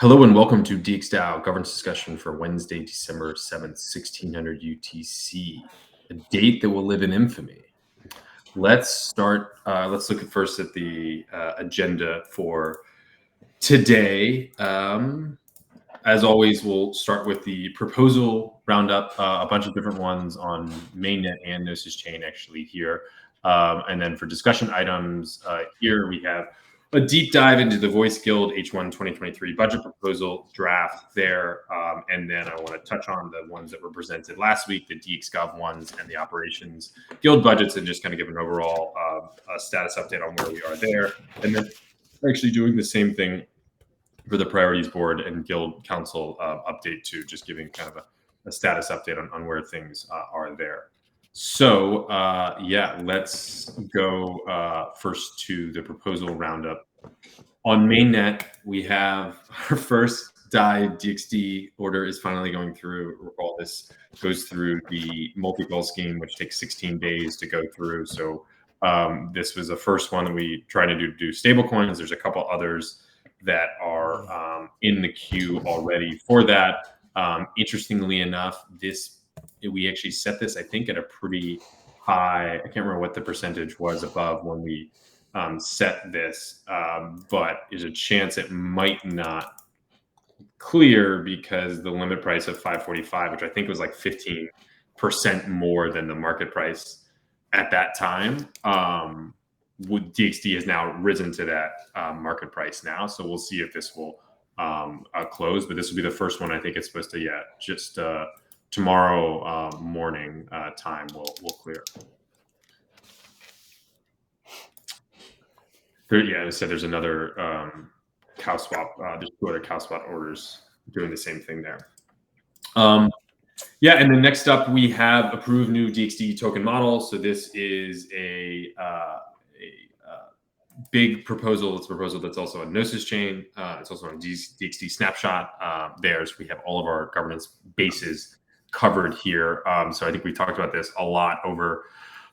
Hello and welcome to DXgov governance discussion for Wednesday, December 7th, 1600 UTC, a date that will live in infamy. Let's start. Let's look first at the agenda for today. As always, we'll start with the proposal roundup, a bunch of different ones on Mainnet and Gnosis Chain actually here. And then for discussion items here, we have a deep dive into the Voice Guild H1 2023 budget proposal draft there. And then I want to touch on the ones that were presented last week, the DXgov ones and the operations guild budgets, and just kind of give an overall status update on where we are there. And then actually doing the same thing for the priorities board and guild council update too, just giving kind of a status update on where things are there. So yeah, let's go first to the proposal roundup. On Mainnet, we have our first DAI DXD order is finally going through. All this goes through the multi-call scheme, which takes 16 days to go through. So this was the first one that we tried to do stable coins. There's a couple others that are in the queue already for that. Interestingly enough, we actually set this, I think, at a pretty high. I can't remember what the percentage was above when we set this, but there's a chance it might not clear because the limit price of 545, which I think was like 15% more than the market price at that time. DXD has now risen to that market price now, so we'll see if this will close. But this will be the first one. I think it's supposed to, just tomorrow morning time will clear. As I said, there's another cow swap. There's two other cow swap orders doing the same thing there. And then next up, we have approved new DXD token model. So this is a big proposal. It's a proposal that's also on Gnosis Chain. It's also on DXD Snapshot. We have all of our governance bases covered here. So I think we talked about this a lot over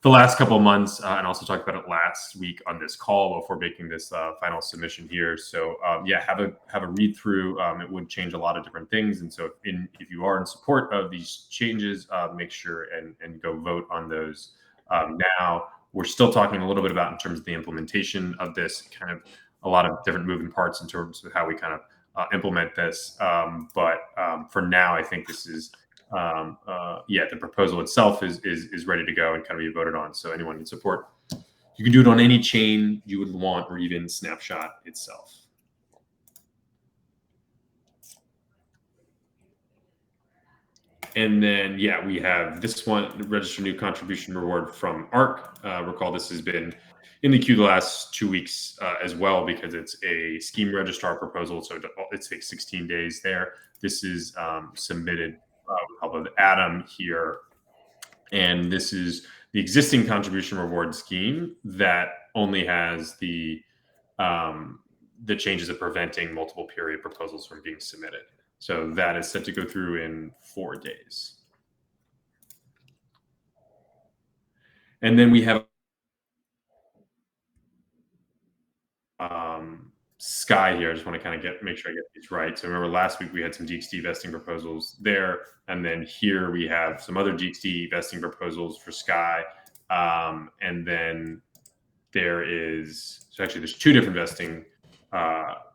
the last couple of months, and also talked about it last week on this call before making this final submission here. So have a read through. It would change a lot of different things, and so if you are in support of these changes, make sure and go vote on those now. We're still talking a little bit about in terms of the implementation of this, kind of a lot of different moving parts in terms of how we kind of implement this. But for now, I think this is. The proposal itself is ready to go and kind of be voted on. So anyone in support, you can do it on any chain you would want, or even Snapshot itself. And then, we have this one, register new contribution reward from ARC. Recall this has been in the queue the last 2 weeks as well, because it's a scheme registrar proposal. So it takes 16 days there. This is submitted with Adam here. And this is the existing contribution reward scheme that only has the changes of preventing multiple period proposals from being submitted. So that is set to go through in 4 days. And then we have Sky here. I just want to kind of make sure I get these right. So remember last week we had some DXD vesting proposals there. And then here we have some other DXD vesting proposals for Sky. And then there's 2 different vesting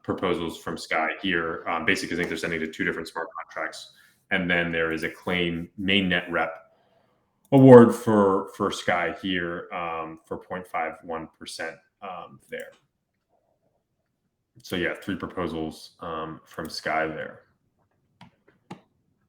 proposals from Sky here. Basically, I think they're sending to 2 different smart contracts. And then there is a claim mainnet rep award for Sky here for 0.51% there. So 3 proposals from Sky there.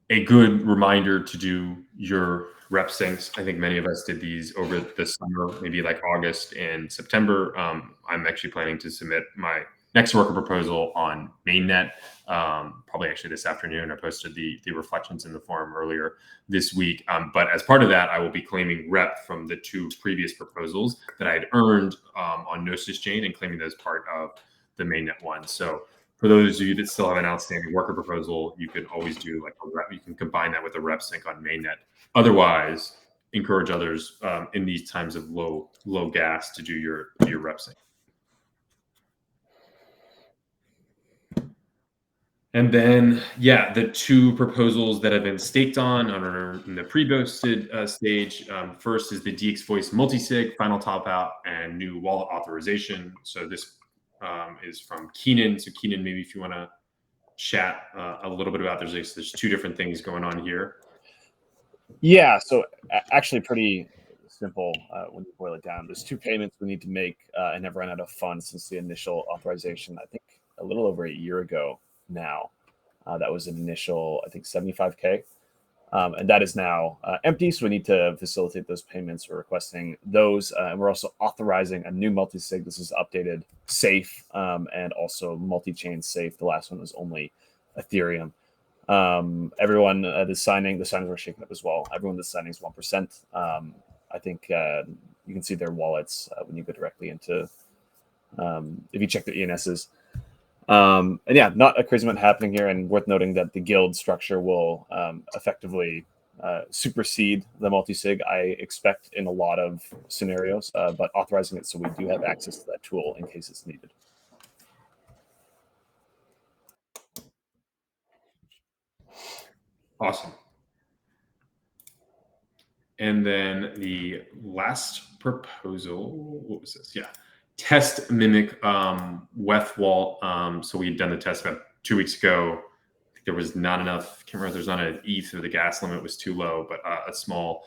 A good reminder to do your rep syncs. I think many of us did these over the summer, maybe like August and September. I'm actually planning to submit my next worker proposal on Mainnet, probably actually this afternoon. I posted the reflections in the forum earlier this week. But as part of that, I will be claiming rep from the 2 previous proposals that I had earned on Gnosis Chain and claiming those part of the Mainnet one. So for those of you that still have an outstanding worker proposal, you can always do like a rep. You can combine that with a rep sync on Mainnet. Otherwise, encourage others in these times of low gas to do your rep sync. And then, yeah, the two proposals that have been staked on are in the pre-boasted stage. First is the DX Voice multisig, final top out, and new wallet authorization. So this is from Keenan. So Keenan, maybe if you want to chat a little bit about there's two different things going on here. Yeah, so actually pretty simple when you boil it down. There's two payments we need to make and have run out of funds since the initial authorization, I think a little over a year ago now. That was an initial, I think, 75K. And that is now empty, so we need to facilitate those payments. We're requesting those, and we're also authorizing a new multi-sig. This is updated safe and also multi-chain safe. The last one was only Ethereum. Everyone that's signing, the signings were shaken up as well. Everyone that's signing is 1%. I think you can see their wallets when you go directly into, if you check their ENSs. And yeah, not a crazy amount happening here, and worth noting that the guild structure will effectively supersede the multi-sig, I expect, in a lot of scenarios, but authorizing it so we do have access to that tool in case it's needed. Awesome. And then the last proposal, what was this? Yeah. Test mimic WETH Vault. So we had done the test about 2 weeks ago. I think there was not enough, I can't remember if there's not an ETH or the gas limit was too low, but a small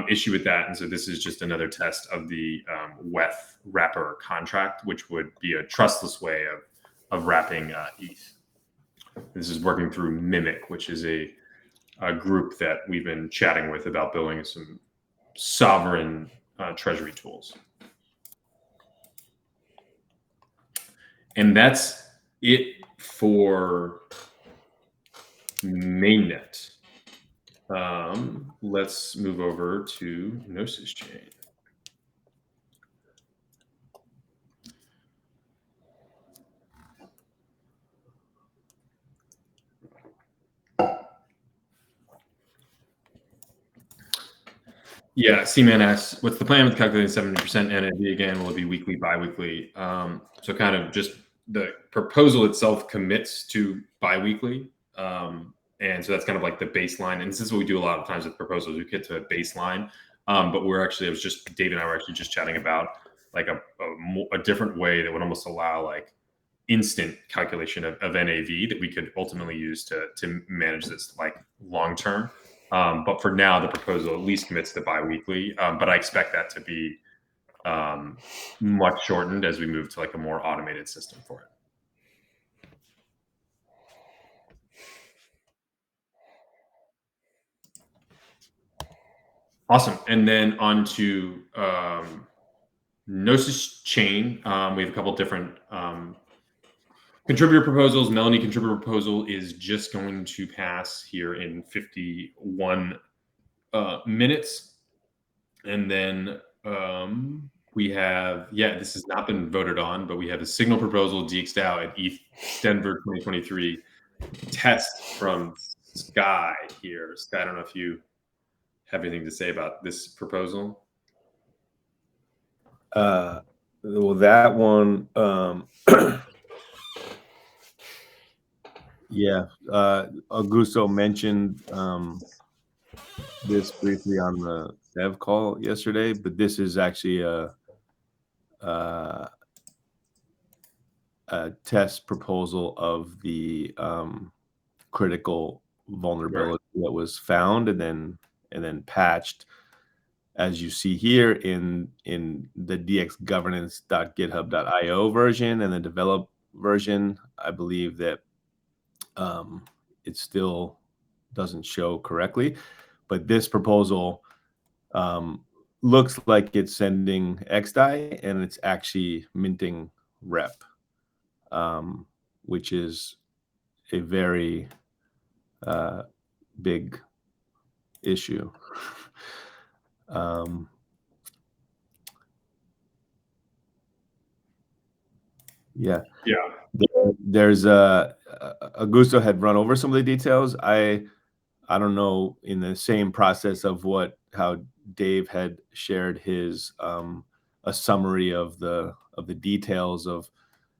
issue with that. And so this is just another test of the WETH wrapper contract, which would be a trustless way of wrapping ETH. This is working through Mimic, which is a group that we've been chatting with about building some sovereign treasury tools. And that's it for Mainnet. Let's move over to Gnosis Chain. Yeah, C-Man asks, what's the plan with calculating 70% NAV again? Will it be weekly, bi-weekly? So kind of just the proposal itself commits to bi-weekly. And so that's kind of like the baseline. And this is what we do a lot of times with proposals. We get to a baseline. But Dave and I were actually just chatting about like a different way that would almost allow like instant calculation of NAV that we could ultimately use to manage this like long-term. But for now, the proposal at least commits to bi-weekly. But I expect that to be much shortened as we move to like a more automated system for it. Awesome. And then on to Gnosis Chain. We have a couple different contributor proposals. Melanie contributor proposal is just going to pass here in 51 minutes. And then we have, this has not been voted on, but we have a signal proposal, DXDAO at ETH Denver 2023 test from Sky here. Sky, I don't know if you have anything to say about this proposal. Well, that one, yeah. Augusto mentioned this briefly on the dev call yesterday, but this is actually a test proposal of the critical vulnerability that was found and then patched, as you see here in the dxgovernance.github.io version and the develop version. I believe that it still doesn't show correctly, but this proposal looks like it's sending XDAI and it's actually minting rep, which is a very big issue. Yeah. There's Augusto had run over some of the details. I don't know, in the same process of how Dave had shared his a summary of the details of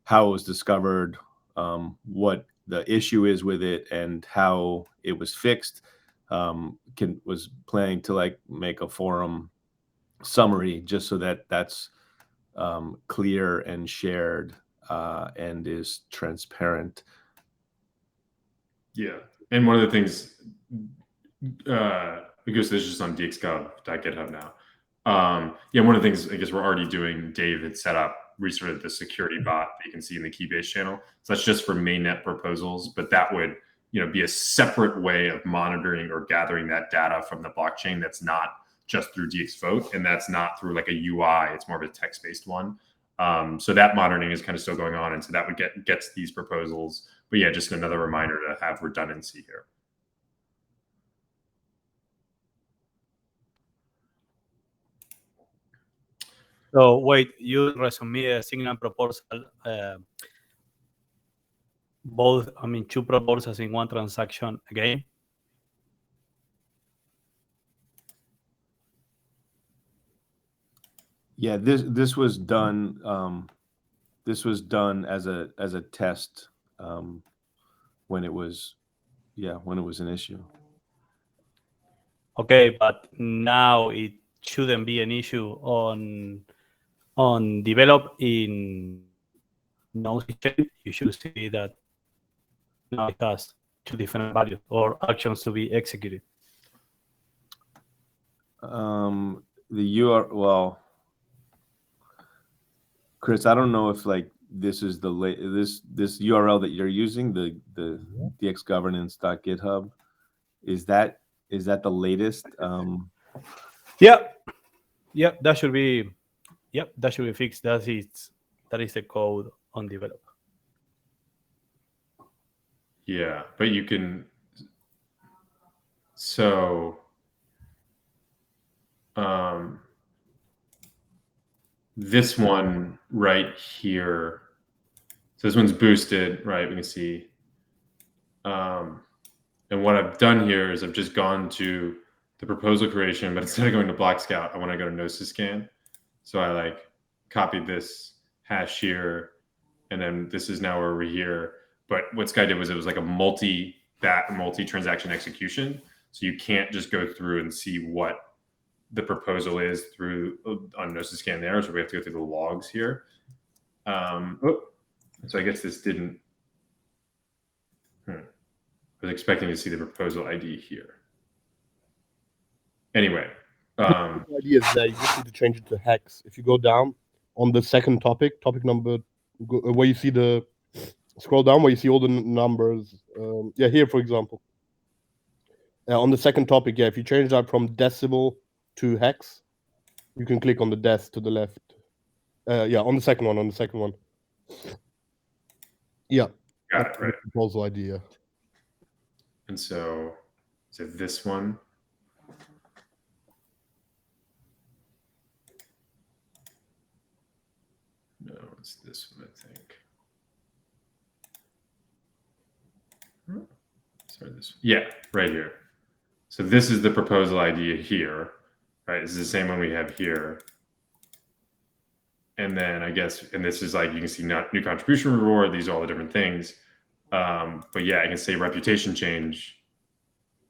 how it was discovered, what issue is with it and how it was fixed. Was planning to like make a forum summary just so that that's clear and shared and is transparent. Yeah, and one of the things, because this is just on DXgov.github now. Yeah, one of the things I guess we're already doing, Dave had set up, restarted the security bot that you can see in the Keybase channel. So that's just for mainnet proposals, but that would be a separate way of monitoring or gathering that data from the blockchain that's not just through DXvote, and that's not through like a UI. It's more of a text-based one. So that monitoring is kind of still going on, and so that would gets these proposals. But yeah, just another reminder to have redundancy here. So wait, you resumé a signal proposal, two proposals in one transaction again? Yeah, this was done. This was done as a test when it was an issue. Okay, but now it shouldn't be an issue on develop in Gnosis Chain. You should see that now it has two different values or actions to be executed. Well, Chris, I don't know if like this is this URL that you're using, the dxgovernance.github. Is that the latest? Yeah, that should be fixed. That is the code on develop. Yeah, but you can. So, this one right here. So this one's boosted, right? We can see. And what I've done here is I've just gone to the proposal creation, but instead of going to Block Scout, I want to go to Gnosis Scan. So I like copied this hash here, and then this is now over here. But what Sky did was it was like a multi-transaction execution. So you can't just go through and see what the proposal is through on Gnosis Scan there. So we have to go through the logs here. So I guess this didn't. I was expecting to see the proposal ID here. Anyway. The idea is that you just need to change it to hex. If you go down on the second topic number, where you see scroll down where you see all the numbers. Here, for example. On the second topic, if you change that from decimal to hex, you can click on the dec to the left. On the second one. Yeah. Got it, right. Proposal idea. And so, is it this one? No, it's this one, I think. Sorry, this one. Yeah, right here. So this is the proposal idea here, right? This is the same one we have here. And then I guess, and this is like, you can see new contribution reward. These are all the different things. But yeah, I can say reputation change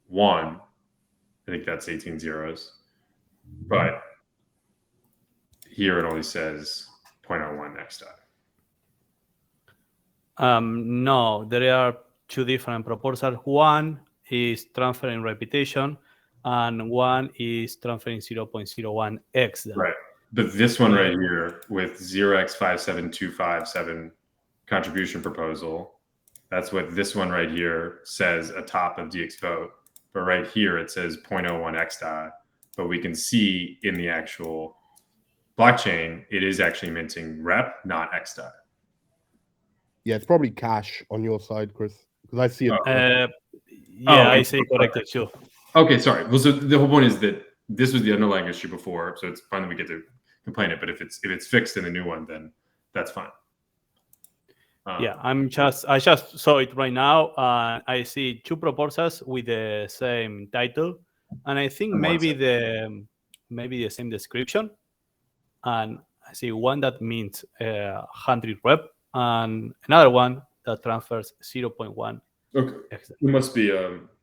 1. I think that's 18 zeros. But here it only says 0.01 next time. No, there are two different proposals. One is transferring reputation, and one is transferring 0.01x. Right. But this one right here with 0x57257 contribution proposal, that's what this one right here says atop of DXvote. But right here it says 0.01x dot. But we can see in the actual blockchain, it is actually minting rep, not x dot. Yeah, it's probably cash on your side, Chris, because I see it. I see corrected too. Okay, sorry. Well, so the whole point is that this was the underlying issue before, so it's fine that we get to complain it. But if it's fixed in the new one, then that's fine. I just saw it right now. I see two proposals with the same title, and I think maybe the same description. And I see one that means 100 rep, and another one that transfers 0.1. Okay. XZ. It must be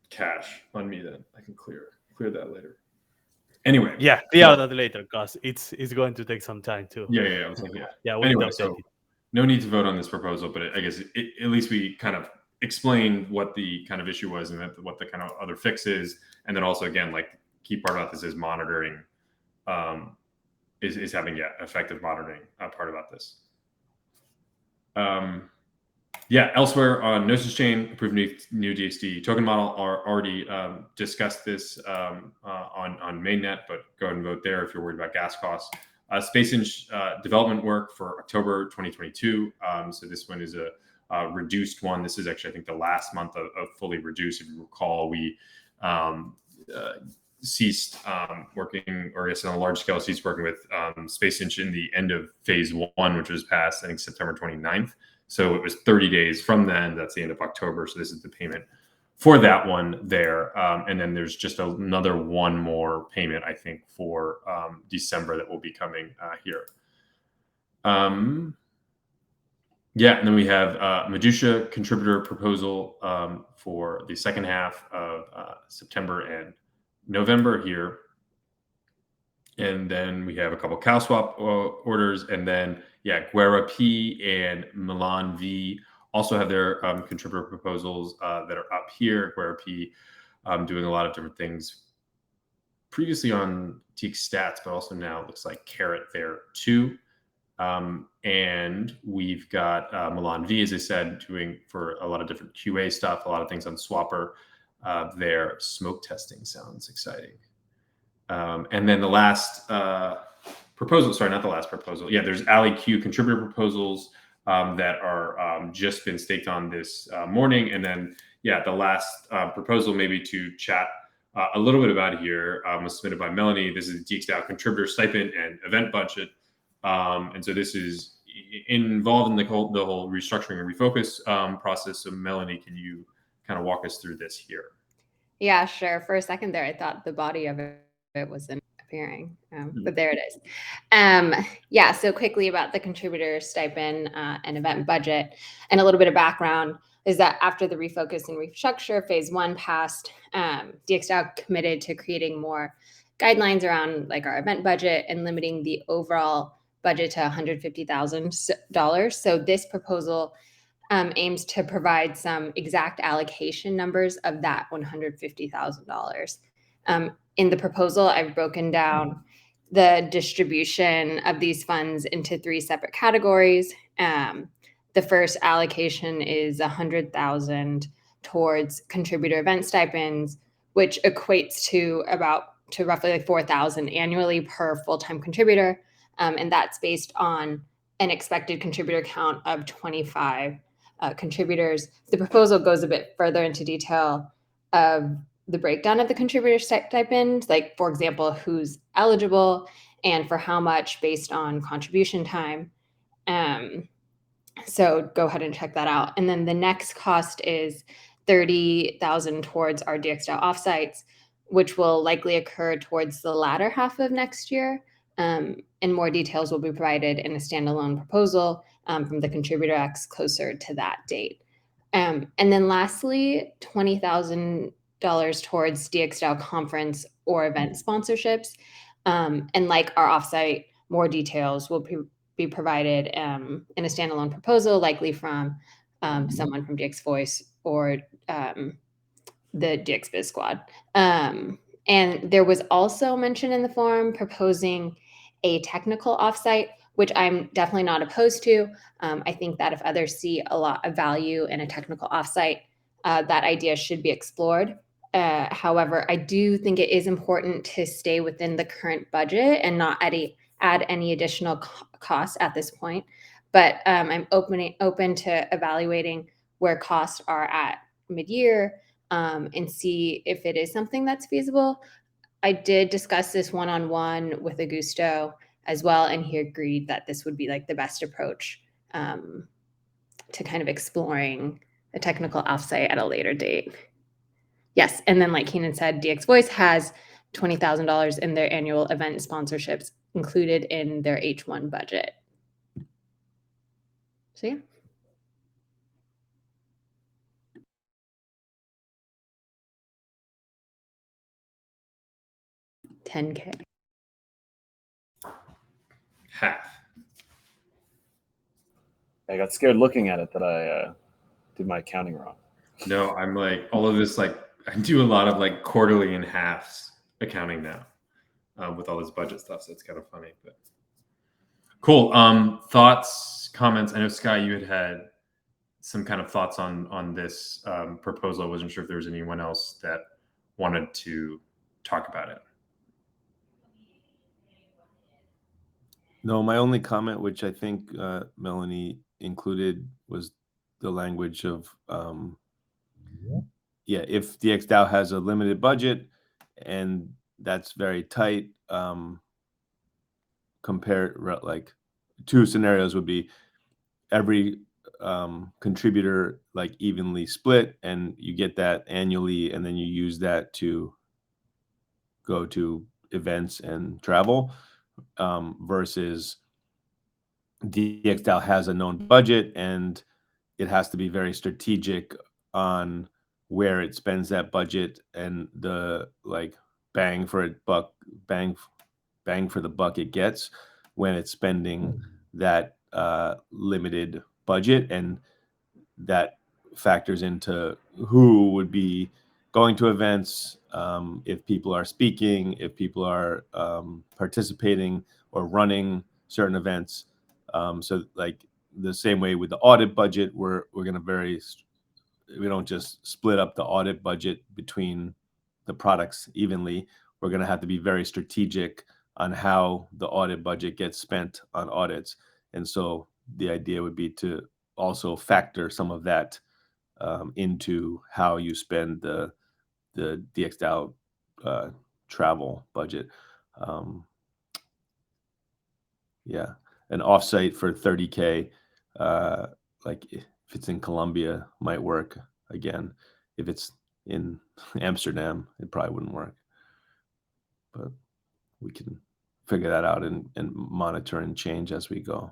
cash on me then. I can clear that later. Anyway. Yeah, clear that later because it's going to take some time too. Yeah. I was like, Yeah, we need to update it. No need to vote on this proposal, but I guess at least we kind of explained what the kind of issue was and what the kind of other fix is. And then also, again, like key part about this is monitoring, is having effective monitoring part about this. Elsewhere on Gnosis Chain, approved new DXD token model are already discussed this on Mainnet, but go ahead and vote there if you're worried about gas costs. Space Inch development work for October 2022. So this one is a reduced one. This is actually, I think, the last month of fully reduced. If you recall, we ceased working, or I guess on a large scale, ceased working with Space Inch in the end of phase 1, which was passed, I think, September 29th. So it was 30 days from then. That's the end of October. So this is the payment for that one there. And then there's just another one more payment, I think, for December that will be coming here. And then we have Medusa contributor proposal for the second half of September and November here. And then we have a couple cow swap orders, and then Guerra P and Milan V also have their contributor proposals that are up here. Guerra P doing a lot of different things previously on Teak Stats, but also now it looks like Carrot there too. And we've got Milan V, as I said, doing for a lot of different QA stuff, a lot of things on Swapper. Their smoke testing sounds exciting. And then the last proposal, sorry, not the last proposal. Yeah, there's AliQ contributor proposals that are just been staked on this morning. And then, the last proposal maybe to chat a little bit about here was submitted by Melanie. This is the DXgov contributor stipend and event budget. And so this is involved in the whole restructuring and refocus process. So Melanie, can you kind of walk us through this here? Yeah, sure. For a second there, I thought the body of it wasn't appearing, but there it is. So quickly about the contributor stipend and event budget, and a little bit of background is that after the refocus and restructure phase 1 passed, DXgov committed to creating more guidelines around like our event budget and limiting the overall budget to $150,000. So this proposal aims to provide some exact allocation numbers of that $150,000. In the proposal, I've broken down the distribution of these funds into 3 separate categories. The first allocation is $100,000 towards contributor event stipends, which equates to roughly like $4,000 annually per full-time contributor. And that's based on an expected contributor count of 25 contributors. The proposal goes a bit further into detail of the breakdown of the contributor stipend, like, for example, who's eligible and for how much based on contribution time. So go ahead and check that out. And then the next cost is $30,000 towards our DXgov offsites, which will likely occur towards the latter half of next year. And more details will be provided in a standalone proposal from the contributor X closer to that date. And then lastly, $20,000 towards DXgov conference or event sponsorships. And like our offsite, more details will be provided in a standalone proposal, likely from someone from DX Voice or the DX Biz Squad. And there was also mention in the forum proposing a technical offsite, which I'm definitely not opposed to. I think that if others see a lot of value in a technical offsite, that idea should be explored. However, I do think it is important to stay within the current budget and not add any additional costs at this point. But I'm open to evaluating where costs are at mid-year and see if it is something that's feasible. I did discuss this one-on-one with Augusto as well, and he agreed that this would be like the best approach to kind of exploring a technical offsite at a later date. Yes, and then like Keenan said, DX Voice has $20,000 in their annual event sponsorships included in their H1 budget. So yeah. 10K. Half. I got scared looking at it that I did my accounting wrong. No, I'm like all of this. Like I do a lot of like quarterly and halves accounting now with all this budget stuff. So it's kind of funny, but cool. Thoughts, comments. I know Sky, you had some kind of thoughts on this proposal. I wasn't sure if there was anyone else that wanted to talk about it. No, my only comment, which I think Melanie included, was the language of, if DXDAO has a limited budget and that's very tight, like two scenarios would be every contributor like evenly split, and you get that annually, and then you use that to go to events and travel, versus DXDAO has a known budget and it has to be very strategic on where it spends that budget and the like bang for the buck it gets when it's spending that limited budget, and that factors into who would be going to events, if people are speaking, if people are participating or running certain events. So like the same way with the audit budget, we're going to we don't just split up the audit budget between the products evenly. We're going to have to be very strategic on how the audit budget gets spent on audits. And so the idea would be to also factor some of that into how you spend the DXDAO travel budget. An offsite for 30K, like if it's in Colombia, might work. Again, if it's in Amsterdam, it probably wouldn't work. But we can figure that out and monitor and change as we go.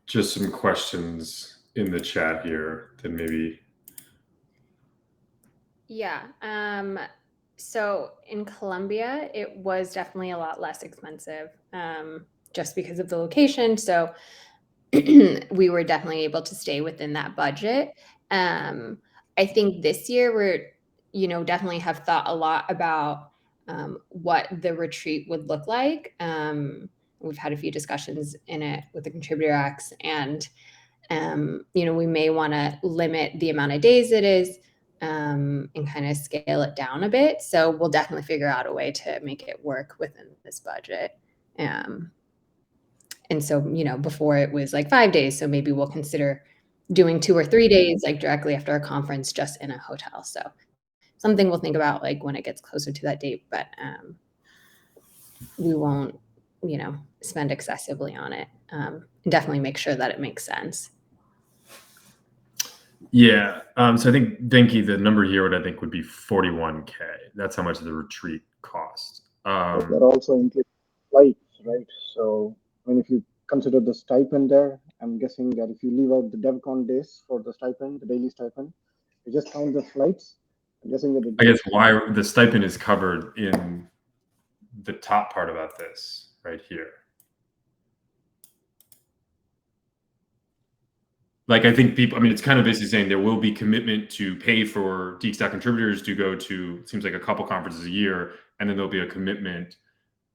Just some questions in the chat here that maybe. Yeah. So in Colombia, it was definitely a lot less expensive, just because of the location. So we were definitely able to stay within that budget. I think this year we're, definitely have thought a lot about what the retreat would look like. We've had a few discussions in it with the contributor acts, and we may want to limit the amount of days it is, and kind of scale it down a bit. So we'll definitely figure out a way to make it work within this budget. And so, before it was like 5 days. So maybe we'll consider doing 2 or 3 days, like directly after a conference, just in a hotel. So something we'll think about like when it gets closer to that date, but we won't, spend excessively on it. Definitely make sure that it makes sense. Yeah. So I think, Denki, the number here would be 41K. That's how much the retreat cost. But that also includes flights, right? So if you consider the stipend there, I'm guessing that if you leave out the DevCon days for the stipend, the daily stipend, you just count the flights. I'm guessing that. I guess why the stipend is covered in the top part about this right here. Like, I think people, it's kind of basically saying there will be commitment to pay for DXDAO contributors to go to, it seems like, a couple conferences a year, and then there'll be a commitment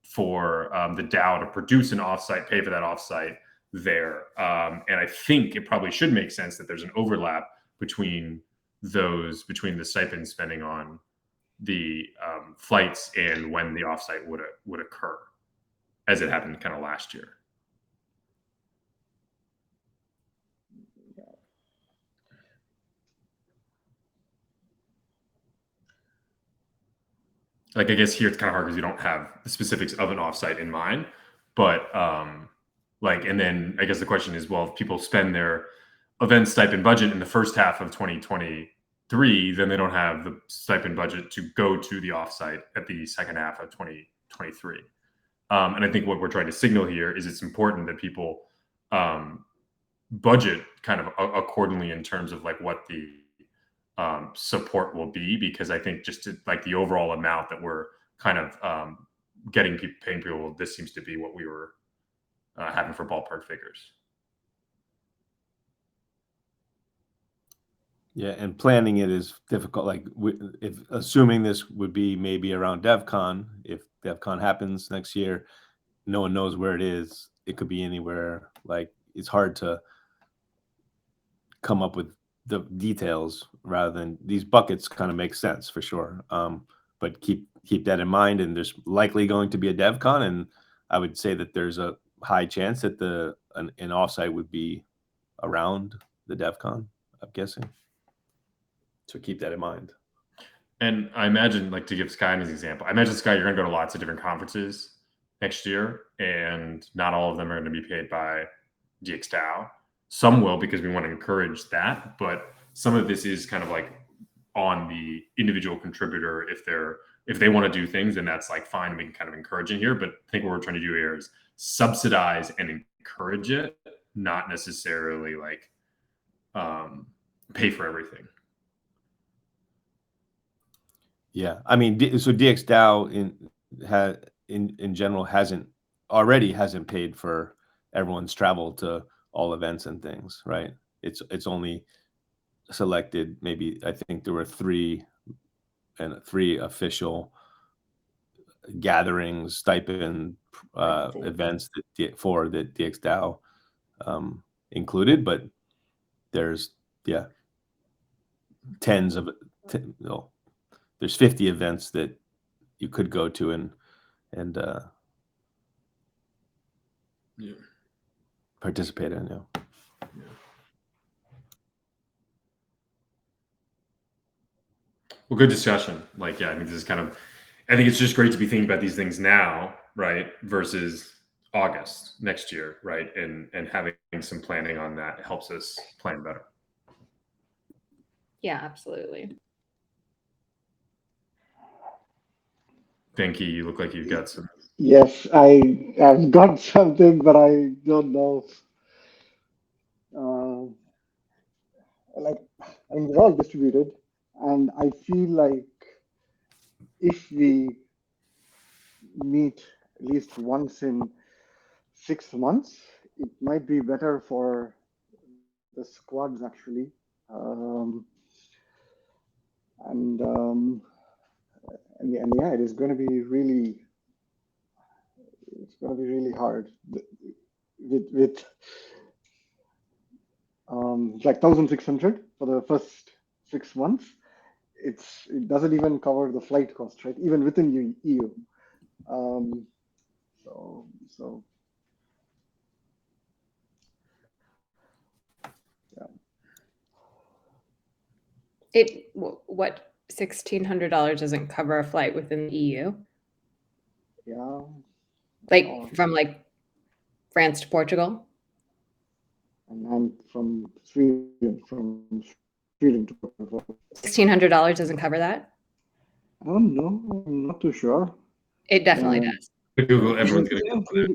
for the DAO to produce an offsite, pay for that offsite there. And I think it probably should make sense that there's an overlap between the stipend spending on the flights and when the offsite would occur, as it happened kind of last year. Like, I guess here it's kind of hard because you don't have the specifics of an offsite in mind, but and then I guess the question is, well, if people spend their event stipend budget in the first half of 2023, then they don't have the stipend budget to go to the offsite at the second half of 2023. And I think what we're trying to signal here is it's important that people budget kind of accordingly in terms of like what the support will be, because I think just like the overall amount that we're kind of paying people, this seems to be what we were having for ballpark figures. Yeah, and planning it is difficult. Like, if assuming this would be maybe around DevCon, if DevCon happens next year, no one knows where it is. It could be anywhere. Like, it's hard to come up with the details, rather than these buckets kind of make sense for sure. But keep that in mind. And there's likely going to be a DevCon, and I would say that there's a high chance that an offsite would be around the DevCon, I'm guessing. So keep that in mind. And I imagine, like, to give Sky as an example, I imagine, Sky, you're going to go to lots of different conferences next year, and not all of them are going to be paid by DXgov. Some will, because we want to encourage that, but some of this is kind of like on the individual contributor. If they want to do things, then that's like fine, and we can kind of encourage it here. But I think what we're trying to do here is subsidize and encourage it, not necessarily like pay for everything. Yeah, I mean, so DXDAO in general hasn't paid for everyone's travel to all events and things, right? It's only selected, maybe, I think there were three official gatherings, stipend events that DXDAO included, but there's there's 50 events that you could go to and participate in. Yeah. Well, good discussion. Like, yeah, I think it's just great to be thinking about these things now, right? Versus August next year, right? And having some planning on that helps us plan better. Yeah, absolutely. Thank you. You look like you've got some. Yes, I've got something, but I don't know. I mean, they're all distributed, and I feel like if we meet at least once in 6 months, it might be better for the squads actually. And yeah, it is going to be really. It's going to be really hard with like 1,600 for the first 6 months. It doesn't even cover the flight cost, right? Even within EU. So yeah. What $1,600 doesn't cover a flight within the EU? Yeah. Like from like France to Portugal? And from Sweden to Portugal. $1,600 doesn't cover that? I don't know. I'm not too sure. It definitely does. Google, everyone's going to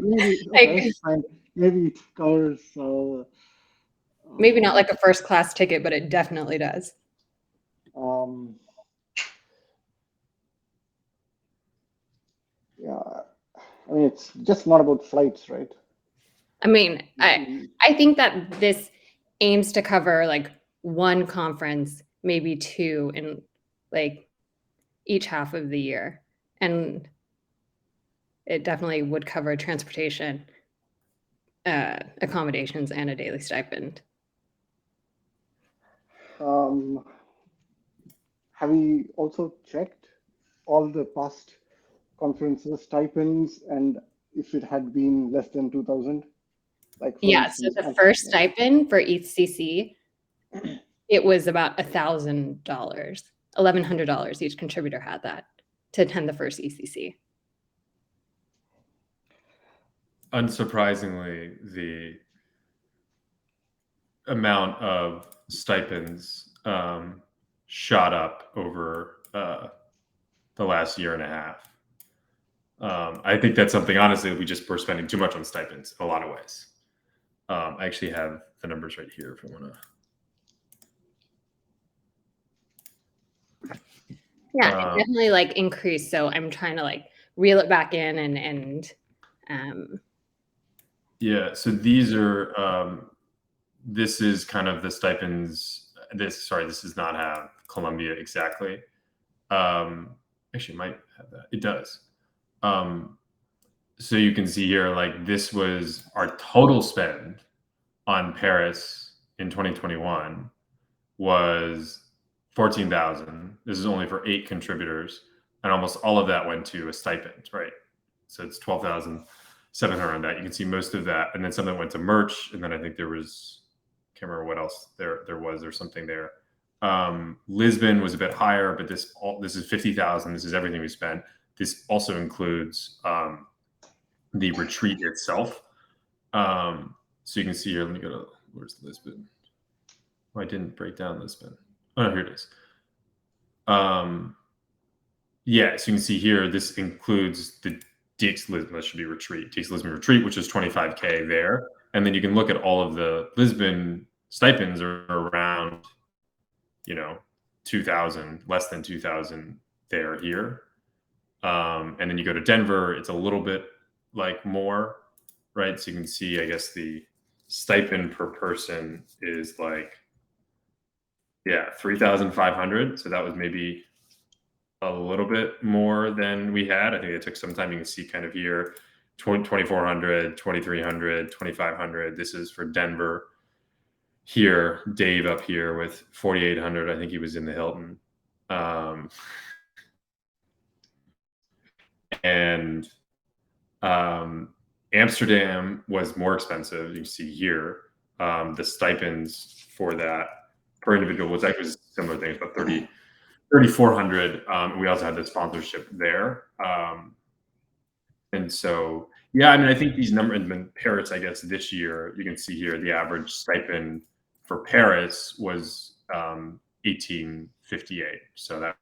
maybe it covers. Maybe not like a first class ticket, but it definitely does. Yeah, I mean, it's just not about flights, right? I mean, I think that this aims to cover like one conference, maybe two in like each half of the year. And it definitely would cover transportation, accommodations, and a daily stipend. Have we also checked all the past conferences stipends, and if it had been less than 2,000? Like, yeah, instance, so the first stipend for each CC, it was about $1,000, $1,100 each contributor had that to attend the first ECC. Unsurprisingly, the amount of stipends shot up over the last year and a half. I think that's something, honestly, we're spending too much on stipends in a lot of ways. I actually have the numbers right here if you want to. Yeah, it definitely like increased. So I'm trying to like reel it back in and yeah. So these are this is kind of the stipends. This does not have Columbia exactly. Actually, it might have that. It does. So you can see here, like this was our total spend on Paris in 2021 was 14,000. This is only for 8 contributors, and almost all of that went to a stipend, right? So it's 12,700 on that. You can see most of that, and then some that went to merch, and then I think there was, can't remember what else there's something there. Lisbon was a bit higher, but this is 50,000. This is everything we spent. This also includes the retreat itself. So you can see here. Let me go to where's Lisbon. Oh, I didn't break down Lisbon. Oh, no, here it is. Yeah, so you can see here, this includes the DX Lisbon, that should be retreat. DX Lisbon retreat, which is 25K there. And then you can look at all of the Lisbon stipends are around, 2,000, less than 2,000 there here. And then you go to Denver, it's a little bit like more, right? So you can see, I guess the stipend per person is like, 3,500. So that was maybe a little bit more than we had. I think it took some time. You can see kind of here, 2,400, 2,300, 2,500. This is for Denver. Here, Dave up here with 4,800. I think he was in the Hilton. And Amsterdam was more expensive. You can see here the stipends for that per individual was actually similar things, but 3,400. We also had the sponsorship there. And so, I think these numbers in Paris, I guess this year, you can see here the average stipend for Paris was 1,858. So that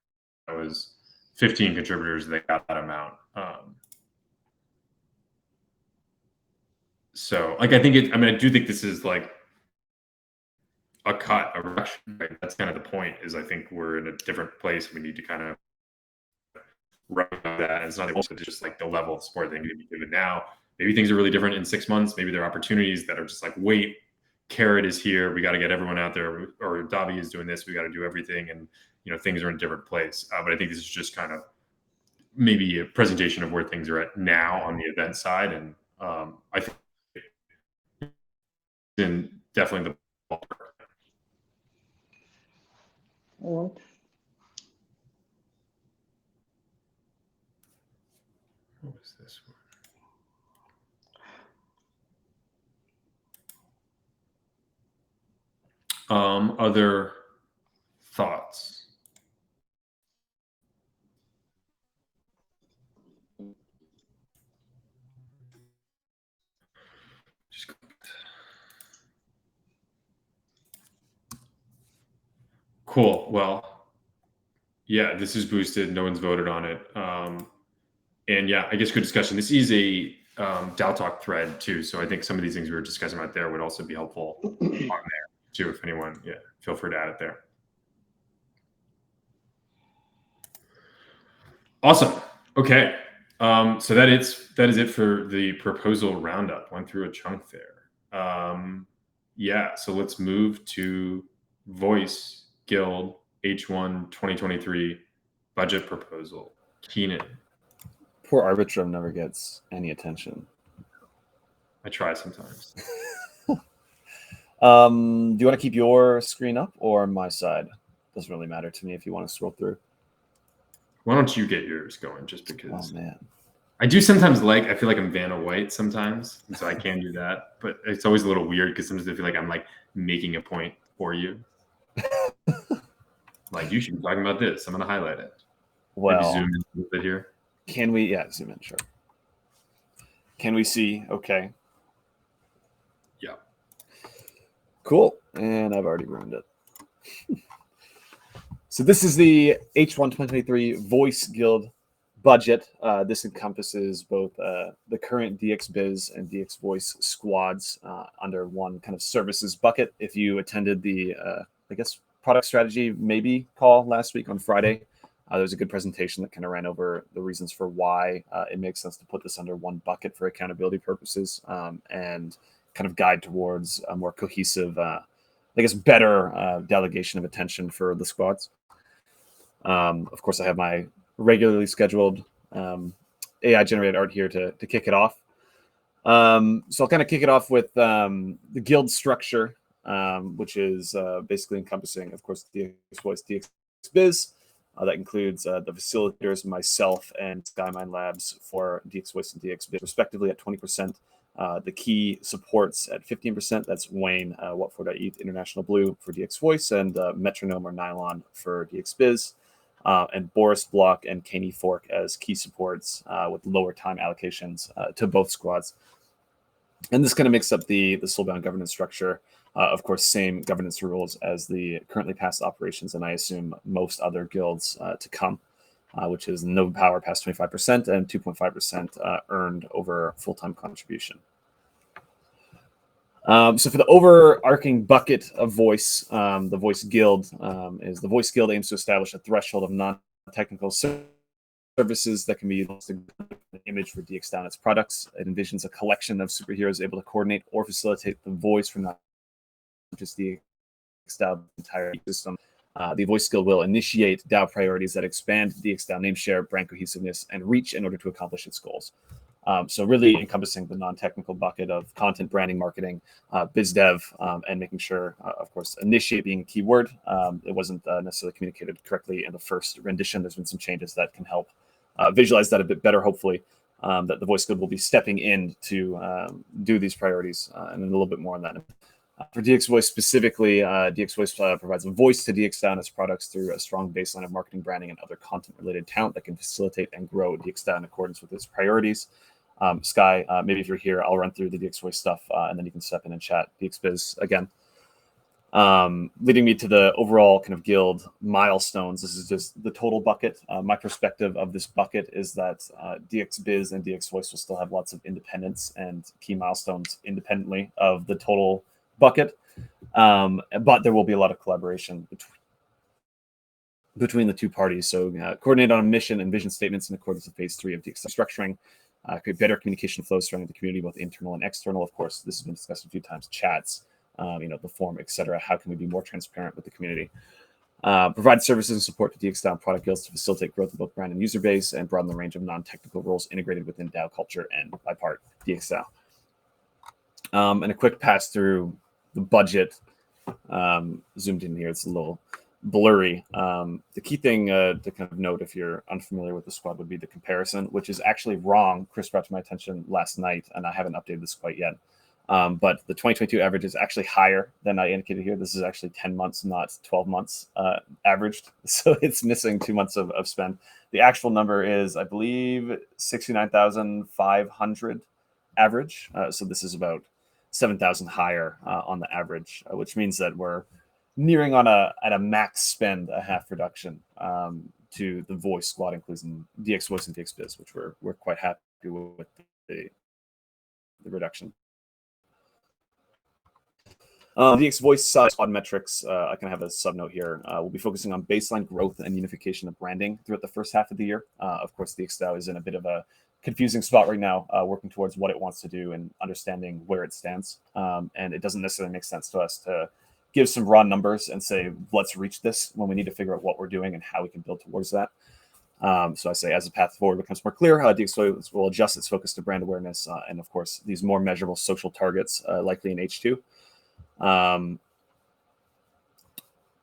was 15 contributors that got that amount. So, I think I do think this is like a reduction. Right? That's kind of the point. Is I think we're in a different place. We need to kind of that. And it's not just like the level of support they need to be given now. Maybe things are really different in 6 months. Maybe there are opportunities that are just like, wait, Carrot is here. We got to get everyone out there. Or Davi is doing this. We got to do everything. And, things are in a different place. But I think this is just kind of maybe a presentation of where things are at now on the event side. And I think in definitely the ballpark. All right. What was this one? Other thoughts? Cool. Well, this is boosted. No one's voted on it. And I guess good discussion. This is a DAO Talk thread too. So I think some of these things we were discussing about there would also be helpful on there too. If anyone, feel free to add it there. Awesome. Okay. So that is it for the proposal roundup. Went through a chunk there. So let's move to Voice Guild H1 2023 budget proposal. Keenan. Poor Arbitrum never gets any attention. I try sometimes. Do you want to keep your screen up or my side? Doesn't really matter to me if you want to scroll through. Why don't you get yours going? Just because. Oh man. I do sometimes I feel like I'm Vanna White sometimes, and so I can do that. But it's always a little weird because sometimes I feel like I'm like making a point for you. Like you should be talking about this. I'm going to highlight it. Well, maybe zoom in a little bit here. Can we? Yeah, zoom in. Sure. Can we see? Okay. Yeah. Cool. And I've already ruined it. So this is the H1 2023 Voice Guild budget. This encompasses both the current DXBiz and DXVoice squads under one kind of services bucket. If you attended the, I guess, product strategy maybe call last week on Friday, there was a good presentation that kind of ran over the reasons for why it makes sense to put this under one bucket for accountability purposes, and kind of guide towards a more cohesive, I guess, better delegation of attention for the squads. Of course, I have my regularly scheduled AI generated art here to kick it off. So I'll kind of kick it off with the guild structure, which is basically encompassing, of course, DXVoice, DXBiz. That includes the facilitators, myself, and SkyMine Labs for DXVoice and DXBiz, respectively, at 20%. The key supports at 15%. That's Wayne, What4.ETH, International Blue for DXVoice, and Metronome or Nylon for DXBiz. And Boris Block and Caney Fork as key supports with lower time allocations to both squads. And this kind of makes up the Soulbound governance structure. Of course, same governance rules as the currently passed operations, and I assume most other guilds to come, which is no power past 25% and 2.5% earned over full-time contribution. So for the overarching bucket of voice, the voice guild is the voice guild aims to establish a threshold of non-technical services that can be used to image for DXDAO and its products. It envisions a collection of superheroes able to coordinate or facilitate the voice from not just the DXDAO entire ecosystem. The voice guild will initiate DAO priorities that expand DXDAO name share, brand cohesiveness, and reach in order to accomplish its goals. So really encompassing the non-technical bucket of content, branding, marketing, biz dev, and making sure, of course, initiate being a key word. It wasn't necessarily communicated correctly in the first rendition. There's been some changes that can help visualize that a bit better, hopefully, that the voice guild will be stepping in to do these priorities, and a little bit more on that. For DXVoice specifically, DXVoice provides a voice to DXDAO and its products through a strong baseline of marketing, branding, and other content-related talent that can facilitate and grow DXDAO in accordance with its priorities. Sky, maybe if you're here, I'll run through the DXVoice stuff, and then you can step in and chat DXBiz again. Leading me to the overall kind of guild milestones. This is just the total bucket. My perspective of this bucket is that DXBiz and DXVoice will still have lots of independence and key milestones independently of the total bucket, but there will be a lot of collaboration between the two parties. So coordinate on a mission and vision statements in accordance with phase 3 of DXDAO structuring. Create better communication flows surrounding the community, both internal and external. Of course, this has been discussed a few times. Chats, the forum, etc. How can we be more transparent with the community? Provide services and support to DXDAO and product guilds to facilitate growth of both brand and user base, and broaden the range of non-technical roles integrated within DAO culture and by part DXDAO. And a quick pass through the budget. Zoomed in here, it's a little blurry. The key thing to kind of note if you're unfamiliar with the squad would be the comparison, which is actually wrong. Chris brought to my attention last night, and I haven't updated this quite yet. But the 2022 average is actually higher than I indicated here. This is actually 10 months, not 12 months averaged. So it's missing 2 months of spend. The actual number is, I believe, 69,500 average. So this is about 7,000 higher on the average, which means that we're nearing on at a max spend a half reduction to the voice squad, including DXVoice and DXBiz, which we're quite happy with the reduction. DXVoice squad metrics, I kind of have a subnote here. We'll be focusing on baseline growth and unification of branding throughout the first half of the year. Of course, DXDAO is in a bit of a confusing spot right now, working towards what it wants to do and understanding where it stands. And it doesn't necessarily make sense to us to give some raw numbers and say, let's reach this, when we need to figure out what we're doing and how we can build towards that. So I say, as the path forward becomes more clear, DXVoice will adjust its focus to brand awareness and, of course, these more measurable social targets, likely in H2.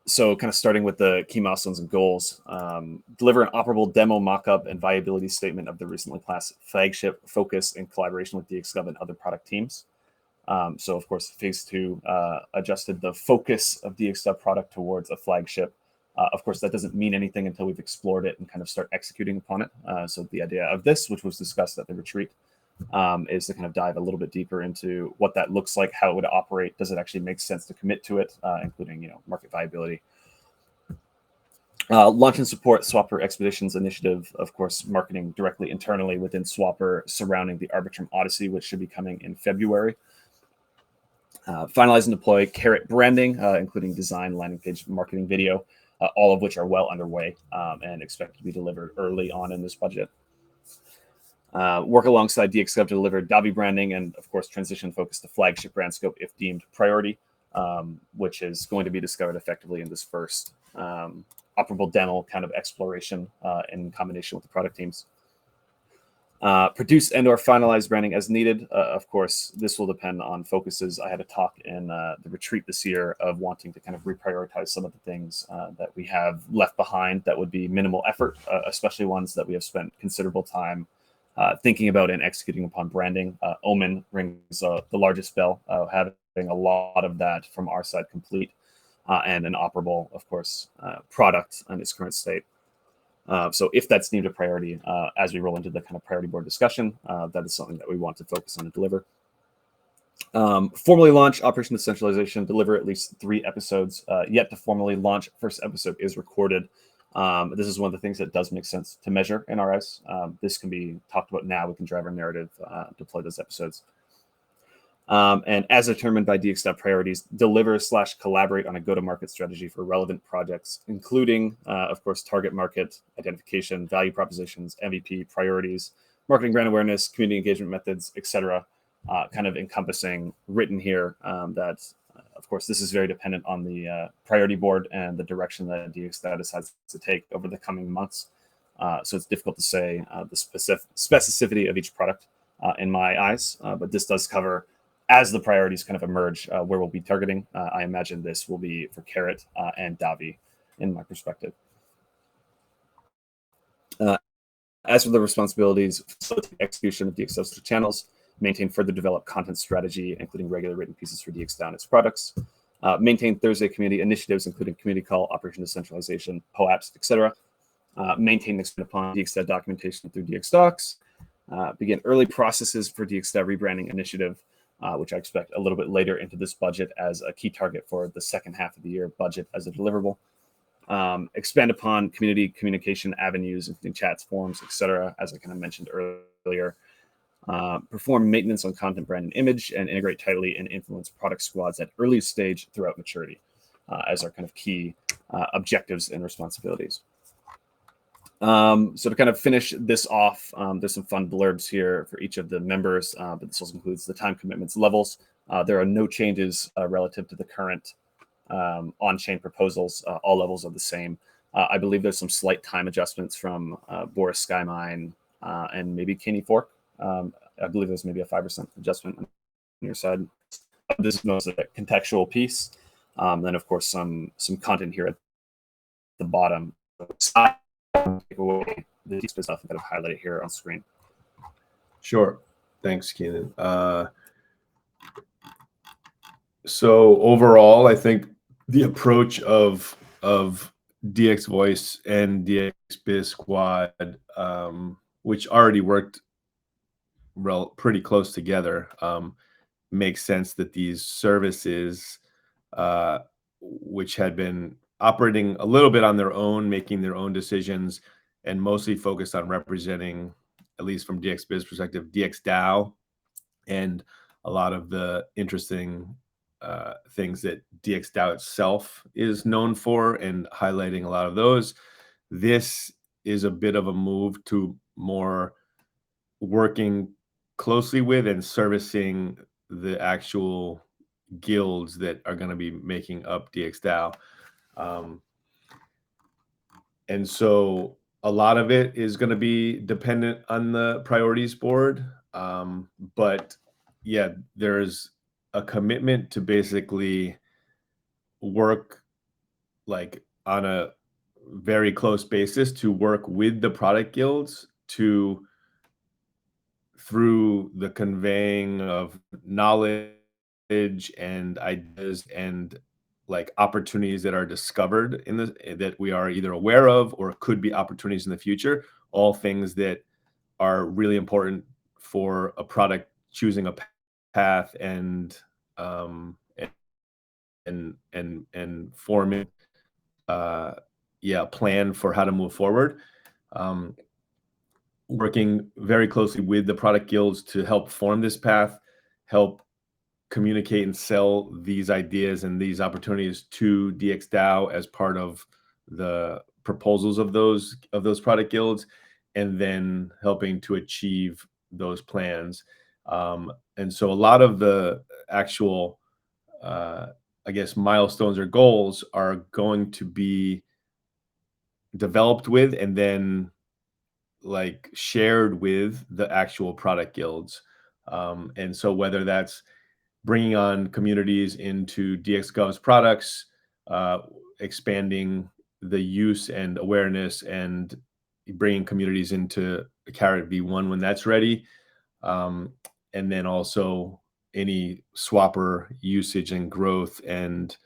So kind of starting with the key milestones and goals, deliver an operable demo mockup and viability statement of the recently classed flagship, focus in collaboration with DXgov and other product teams. So of course, phase 2 adjusted the focus of DXgov product towards a flagship. Of course, that doesn't mean anything until we've explored it and kind of start executing upon it. So the idea of this, which was discussed at the retreat, is to kind of dive a little bit deeper into what that looks like, how it would operate, does it actually make sense to commit to it, including market viability. Launch and support Swapper Expeditions initiative, of course, marketing directly internally within Swapper surrounding the Arbitrum Odyssey, which should be coming in February. Finalize and deploy Carrot branding, including design, landing page, marketing video, all of which are well underway and expected to be delivered early on in this budget. Work alongside DXgov to deliver Davi branding and, of course, transition focus to flagship brand scope if deemed priority, which is going to be discovered effectively in this first operable demo kind of exploration in combination with the product teams. Produce and/or finalize branding as needed. Of course, this will depend on focuses. I had a talk in the retreat this year of wanting to kind of reprioritize some of the things that we have left behind that would be minimal effort, especially ones that we have spent considerable time thinking about and executing upon branding. Omen rings the largest bell, having a lot of that from our side complete and an operable, of course, product in its current state. So if that's deemed a priority, as we roll into the kind of priority board discussion, that is something that we want to focus on and deliver. Formally launch Operation Decentralization, deliver at least 3 episodes. Yet to formally launch, first episode is recorded. This is one of the things that does make sense to measure in our eyes. This can be talked about now. We can drive our narrative, deploy those episodes. And as determined by DXgov priorities, deliver/collaborate on a go-to-market strategy for relevant projects, including, of course, target market identification, value propositions, MVP, priorities, marketing brand awareness, community engagement methods, etc. Kind of encompassing written here that, of course, this is very dependent on the priority board and the direction that DXgov decides to take over the coming months. So it's difficult to say the specificity of each product in my eyes, but this does cover, as the priorities kind of emerge, where we'll be targeting. I imagine this will be for Carrot and Davi, in my perspective. As for the responsibilities, facilitate execution of DXgov channels, maintain further developed content strategy, including regular written pieces for DXgov and its products, maintain Thursday community initiatives, including community call, Operation Decentralization, POAPs, etc. Maintain and expand upon DXgov documentation through DXdocs, begin early processes for DXgov rebranding initiative, which I expect a little bit later into this budget as a key target for the second half of the year budget as a deliverable. Expand upon community communication avenues, including chats, forums, etc., as I kind of mentioned earlier. Perform maintenance on content, brand, and image, and integrate tightly and influence product squads at early stage throughout maturity as our kind of key objectives and responsibilities. So to kind of finish this off, there's some fun blurbs here for each of the members, but this also includes the time commitments levels. There are no changes relative to the current on-chain proposals. All levels are the same. I believe there's some slight time adjustments from Boris Skymine and maybe Kenny Fork. I believe there's maybe a 5% adjustment on your side. This is mostly a contextual piece. Then, of course, some content here at the bottom. Take away the deep stuff that I've highlighted here on screen. Sure. Thanks, Keenan. So overall, I think the approach of DX Voice and DX Biz Squad, which already worked pretty close together, makes sense that these services, which had been operating a little bit on their own, making their own decisions, and mostly focused on representing, at least from DX Biz perspective, DXDAO, and a lot of the interesting things that DXDAO itself is known for, and highlighting a lot of those. This is a bit of a move to more working closely with and servicing the actual guilds that are going to be making up DXDAO. And so a lot of it is going to be dependent on the priorities board. But yeah, there's a commitment to basically work like on a very close basis to work with the product guilds to, through the conveying of knowledge and ideas and like opportunities that are discovered in the that we are either aware of or could be opportunities in the future, all things that are really important for a product choosing a path and forming plan for how to move forward. Working very closely with the product guilds to help form this path, help communicate and sell these ideas and these opportunities to DXDAO as part of the proposals of those product guilds, and then helping to achieve those plans. And so a lot of the actual, I guess, milestones or goals are going to be developed with and then like shared with the actual product guilds. And so whether that's bringing on communities into DXgov's products, expanding the use and awareness, and bringing communities into Carrot V1 when that's ready, and then also any swapper usage and growth, and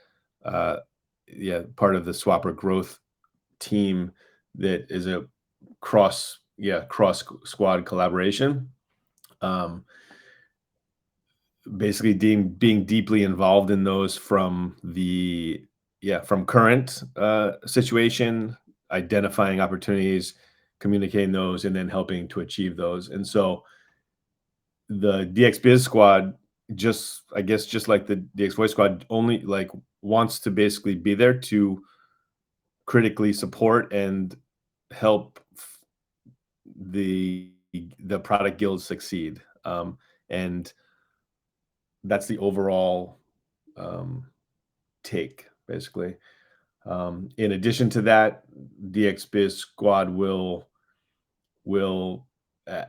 part of the swapper growth team that is a cross squad collaboration. Basically being deeply involved in those from current situation, identifying opportunities, communicating those, and then helping to achieve those. And so the DXBiz squad, just like the DX Voice squad, only like wants to basically be there to critically support and help the product guilds succeed. And that's the overall take, basically. In addition to that, DXBiz squad will,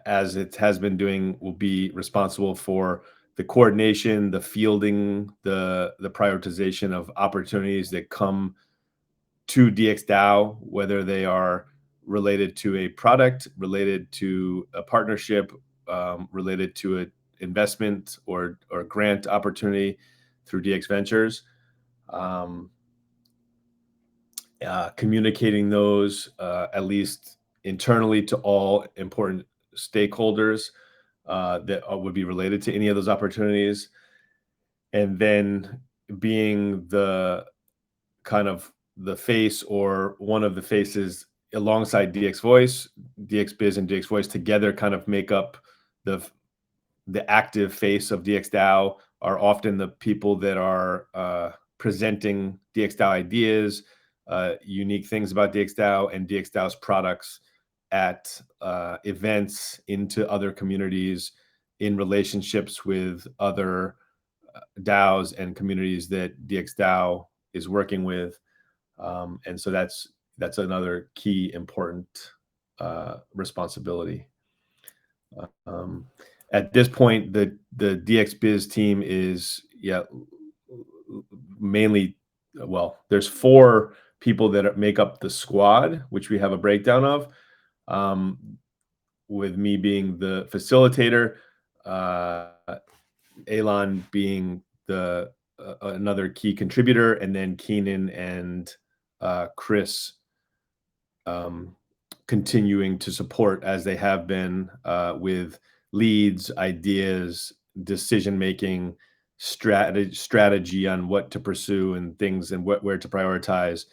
as it has been doing, will be responsible for the coordination, the fielding, the prioritization of opportunities that come to DXDAO, whether they are related to a product, related to a partnership, related to an investment or grant opportunity through DX Ventures. Communicating those at least internally to all important stakeholders that would be related to any of those opportunities, and then being the kind of the face or one of the faces alongside DX Voice, DX Biz, and DX Voice together kind of make up the active face of DXDAO. Are often the people that are presenting DXDAO ideas, unique things about DXDAO and DXDAO's products at events, into other communities, in relationships with other DAOs and communities that DXDAO is working with. And so that's another key important responsibility. At this point, the DXBiz team is mainly, well, there's 4 people that make up the squad, which we have a breakdown of, with me being the facilitator, Elon being the another key contributor, and then Keenan and Chris continuing to support as they have been, with leads, ideas, decision making, strategy on what to pursue and things, and where to prioritize,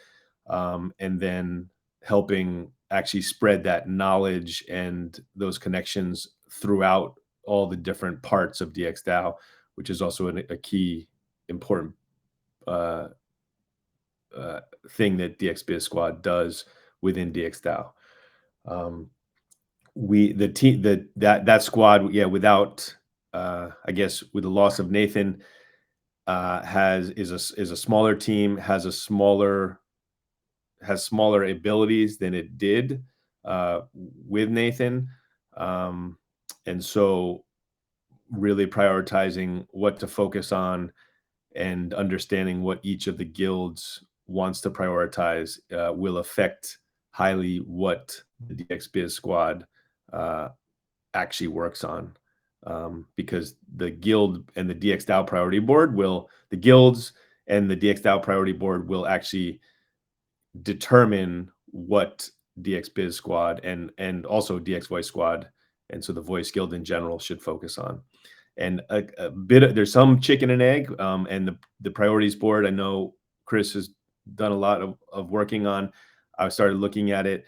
and then helping actually spread that knowledge and those connections throughout all the different parts of DXDAO, which is also a key important thing that DXBiz squad does within DXDAO. That squad, without I guess with the loss of Nathan, is a smaller team, has smaller abilities than it did with Nathan, and so really prioritizing what to focus on and understanding what each of the guilds wants to prioritize will affect highly what the DXBiz squad actually works on, because the guild and the DXDAO priority board the guilds and the DXDAO priority board will actually determine what DXBiz squad and also DX Voice squad, and so the Voice Guild in general, should focus on. And a bit there's some chicken and egg, and the priorities board, I know Chris has done a lot of working on. I started looking at it.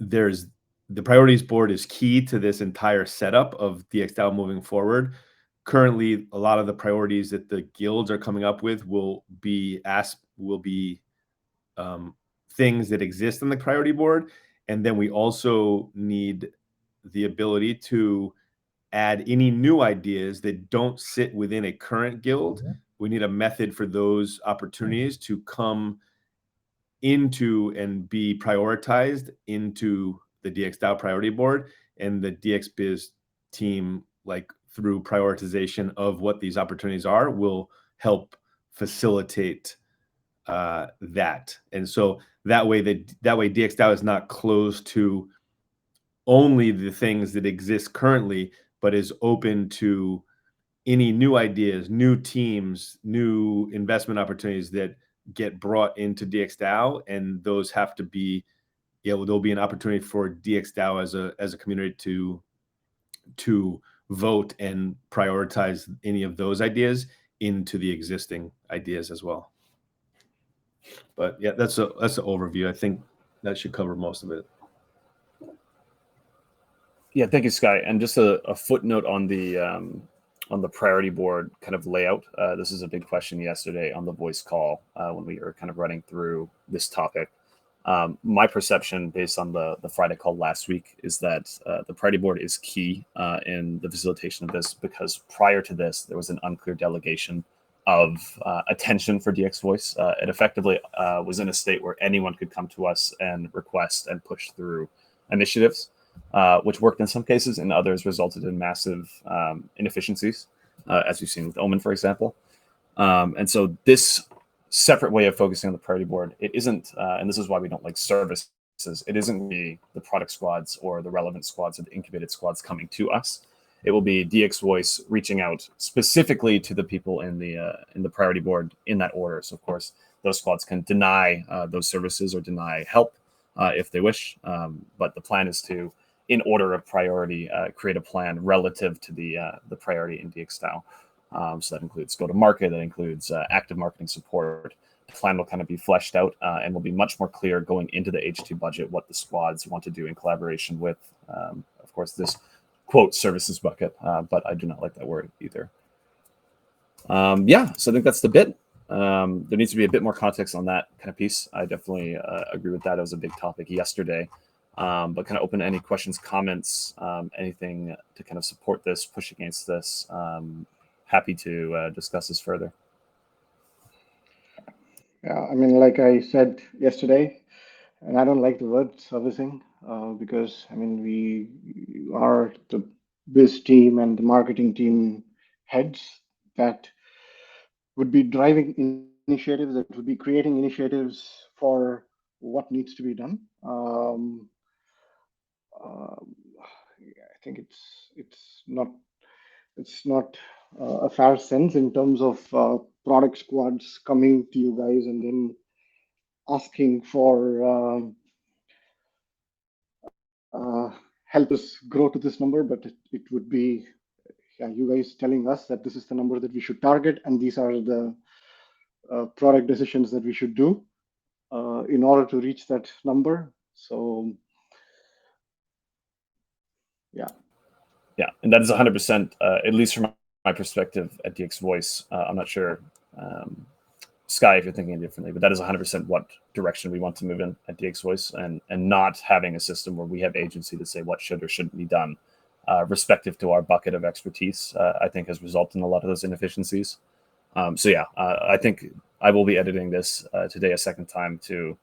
There's the priorities board is key to this entire setup of DXDAO moving forward. Currently, a lot of the priorities that the guilds are coming up with will be things that exist on the priority board, and then we also need the ability to add any new ideas that don't sit within a current guild. We need a method for those opportunities to come into and be prioritized into the DXDAO priority board, and the DXBiz team, like through prioritization of what these opportunities are, will help facilitate that. And so that way DXDAO is not closed to only the things that exist currently, but is open to any new ideas, new teams, new investment opportunities that get brought into DXDAO, and those have to be, there'll be an opportunity for DXDAO as a community to vote and prioritize any of those ideas into the existing ideas as well. But yeah, that's an overview. I think that should cover most of it. Yeah, thank you, Sky. And just a footnote on the priority board kind of layout. This is a big question yesterday on the voice call when we were kind of running through this topic. My perception, based on the Friday call last week, is that the priority board is key in the facilitation of this, because prior to this, there was an unclear delegation of attention for DX Voice. It effectively was in a state where anyone could come to us and request and push through initiatives, which worked in some cases, and others resulted in massive inefficiencies, as we've seen with Omen, for example. And so this separate way of focusing on the priority board, it isn't, and this is why we don't like services, it isn't the product squads or the relevant squads or the incubated squads coming to us. It will be DX Voice reaching out specifically to the people in the priority board in that order. So of course, those squads can deny those services or deny help if they wish. But the plan is to, in order of priority, create a plan relative to the priority in DXDAO. So that includes go-to-market, that includes active marketing support. The plan will kind of be fleshed out and will be much more clear going into the H2 budget what the squads want to do in collaboration with, of course, this quote services bucket, but I do not like that word either. Yeah, so I think that's the bit. There needs to be a bit more context on that kind of piece. I definitely agree with that. It was a big topic yesterday. But kind of open to any questions, comments, anything to kind of support this, push against this. Happy to discuss this further. Yeah, I mean, like I said yesterday, and I don't like the word servicing because, I mean, we are the biz team and the marketing team heads that would be driving initiatives, that would be creating initiatives for what needs to be done. I think it's not a fair sense in terms of product squads coming to you guys and then asking for help us grow to this number, but it would be you guys telling us that this is the number that we should target, and these are the product decisions that we should do in order to reach that number. So yeah, and that is 100%, at least from my perspective at DX Voice. I'm not sure, Sky, if you're thinking differently, but that is 100% what direction we want to move in at DX Voice, and not having a system where we have agency to say what should or shouldn't be done, respective to our bucket of expertise, I think has resulted in a lot of those inefficiencies. So yeah, I think I will be editing this today a second time to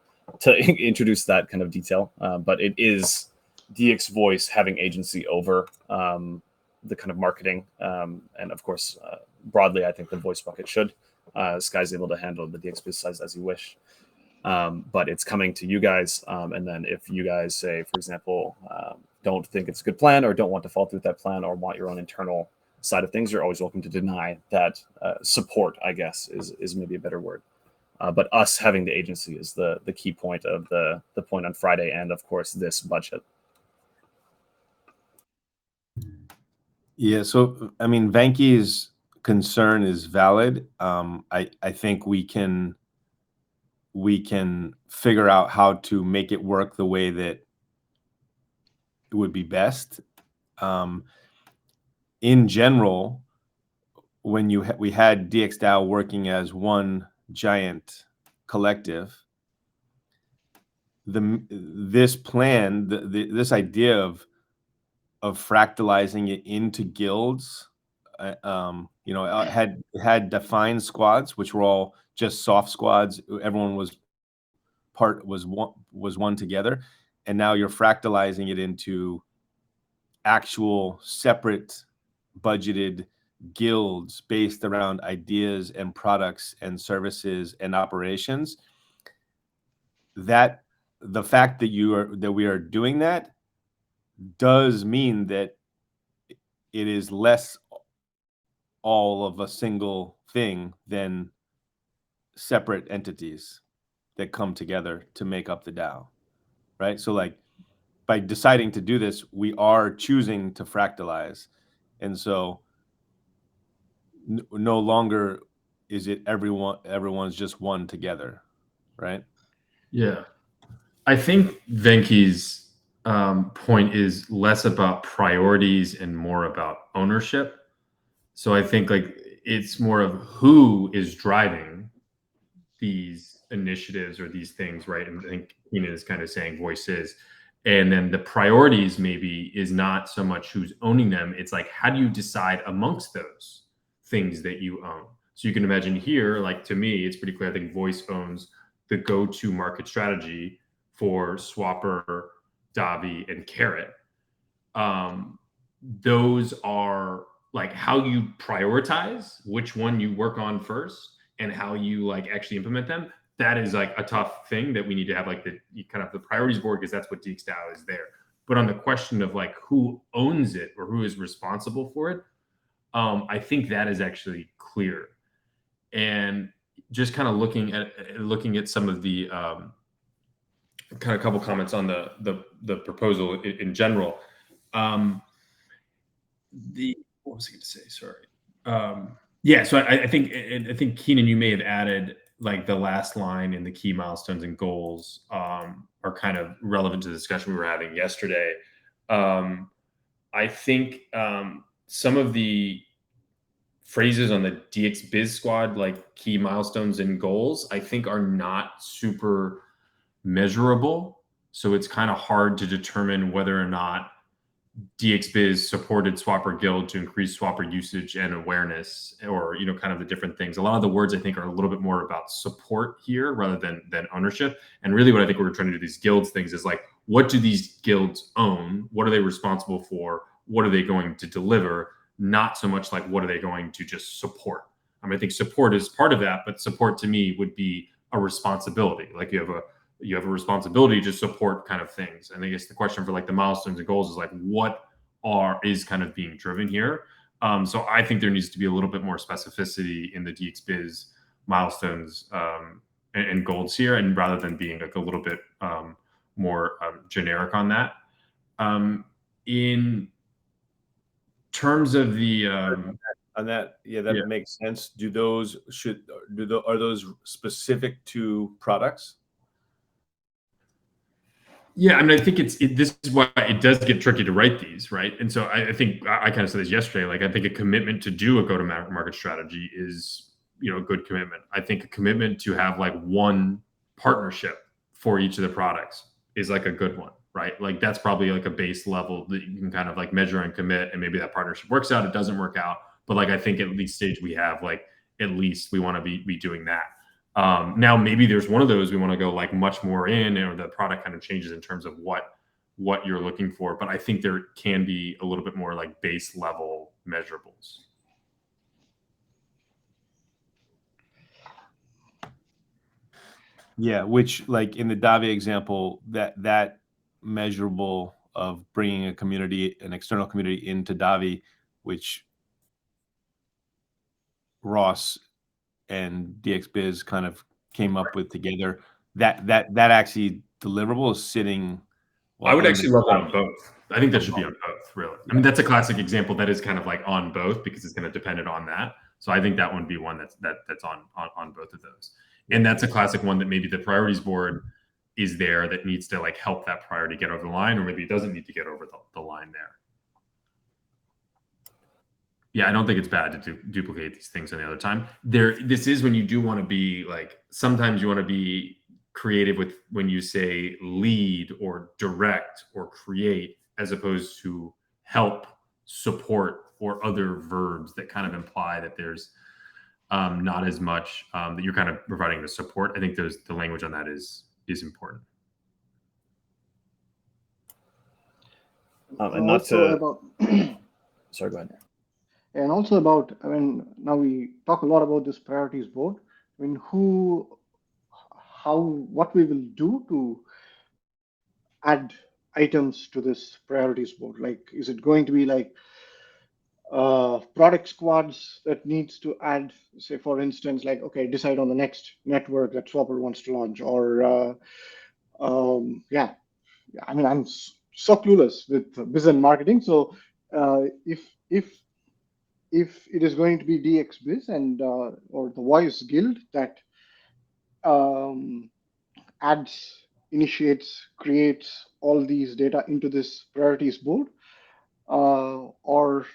introduce that kind of detail, but it is DX Voice having agency over the kind of marketing, and of course, broadly, I think the voice bucket should. Sky's able to handle the DXB size as you wish, but it's coming to you guys, and then if you guys say, for example, don't think it's a good plan or don't want to follow through with that plan or want your own internal side of things, you're always welcome to deny that support, I guess, is maybe a better word. But us having the agency is the key point of the point on Friday, and of course this budget. Yeah, so I mean, Venky's concern is valid. I think we can we can figure out how to make it work the way that it would be best. In general, when we had DXDAO working as one giant collective, this plan, this idea of fractalizing it into guilds, had defined squads, which were all just soft squads. Everyone was one together, and now you're fractalizing it into actual separate budgeted guilds based around ideas and products and services and operations. That the fact that we are doing that does mean that it is less all of a single thing than separate entities that come together to make up the DAO, right? So like by deciding to do this, we are choosing to fractalize. And so no longer is it everyone's just one together, right? Yeah. I think Venki's point is less about priorities and more about ownership. So I think like it's more of who is driving these initiatives or these things, right? And I think Keenan is kind of saying voices. And then the priorities maybe is not so much who's owning them. It's like, how do you decide amongst those things that you own? So you can imagine here, like to me, it's pretty clear. I think Voice owns the go-to market strategy for Swapper, Davi, and Carrot. Those are like how you prioritize which one you work on first and how you like actually implement them. That is like a tough thing that we need to have like the kind of the priorities board, because that's what DXDAO is there. But on the question of like who owns it or who is responsible for it, I think that is actually clear. And just kind of looking at some of the kind of a couple comments on the proposal in general. What was I going to say? Sorry. Yeah. So I think Keenan, you may have added like the last line in the key milestones and goals are kind of relevant to the discussion we were having yesterday. I think some of the phrases on the DX Biz Squad, like key milestones and goals, I think are not super measurable. So it's kind of hard to determine whether or not DXBiz supported Swapper Guild to increase Swapper usage and awareness, or kind of the different things. A lot of the words I think are a little bit more about support here rather than ownership. And really, what I think we're trying to do these guilds things is like, what do these guilds own? What are they responsible for? What are they going to deliver? Not so much like what are they going to just support. I mean, I think support is part of that, but support to me would be a responsibility. Like you have a responsibility to support kind of things. And I guess the question for like the milestones and goals is like, what is kind of being driven here? So I think there needs to be a little bit more specificity in the DXBiz milestones and goals here, and rather than being like a little bit more generic on that. In terms of the on that, that makes sense. Are those specific to products? Yeah, I mean, I think this is why it does get tricky to write these, right? And so I think I kind of said this yesterday. Like, I think a commitment to do a go-to-market strategy is, a good commitment. I think a commitment to have like one partnership for each of the products is like a good one, right? Like that's probably like a base level that you can kind of like measure and commit, and maybe that partnership works out, it doesn't work out, but like I think at least stage we have like at least we want to be doing that. Now maybe there's one of those we want to go like much more in, or the product kind of changes in terms of what you're looking for. But I think there can be a little bit more like base level measurables. Yeah, which like in the Davi example, that measurable of bringing an external community into Davi, which Ross and DXBiz kind of came up with together, that actually deliverable is sitting. I would actually love that on both. I think that should be on both, really. I mean, that's a classic example that is kind of like on both, because it's going to depend on that. So I think that would be one that's on both of those. And that's a classic one that maybe the priorities board is there that needs to like help that priority get over the line, or maybe it doesn't need to get over the line there. Yeah, I don't think it's bad to duplicate these things any other time. This is when you do want to be like, sometimes you want to be creative with when you say lead or direct or create, as opposed to help, support, or other verbs that kind of imply that there's not as much that you're kind of providing the support. I think the language on that is important. And not to about sorry, go ahead. And also about, I mean, now we talk a lot about this priorities board. I mean, what we will do to add items to this priorities board? Like, is it going to be like product squads that needs to add, say, for instance, like, okay, decide on the next network that Swapper wants to launch, or yeah, I mean, I'm so clueless with business and marketing. So if it is going to be DXBiz and or the Voice Guild that adds, initiates, creates all these data into this priorities board, or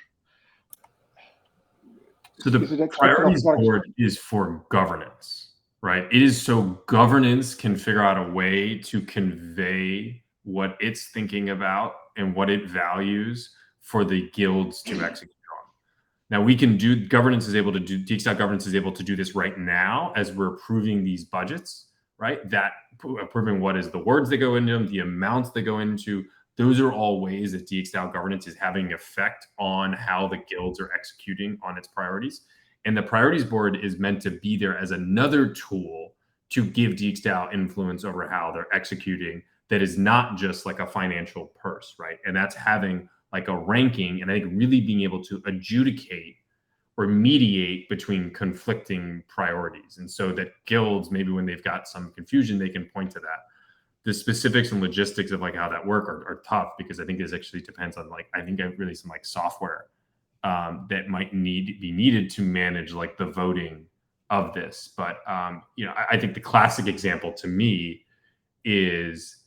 so the priorities board is for governance, right? It is so governance can figure out a way to convey what it's thinking about and what it values for the guilds to execute on. Now we can do, governance is able to do, DXgov governance is able to do this right now as we're approving these budgets, right? That approving what is the words that go into them, the amounts that go into, those are all ways that DXgov governance is having an effect on how the guilds are executing on its priorities. And the priorities board is meant to be there as another tool to give DXgov influence over how they're executing. That is not just like a financial purse, right? And that's having like a ranking, and I think really being able to adjudicate or mediate between conflicting priorities. And so that guilds, maybe when they've got some confusion, they can point to that. The specifics and logistics of like how that work are tough, because I think this actually depends on like, I think really some like software that might be needed to manage like the voting of this. But you know, I think the classic example to me is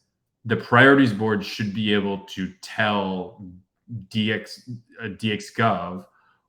the priorities board should be able to tell DXgov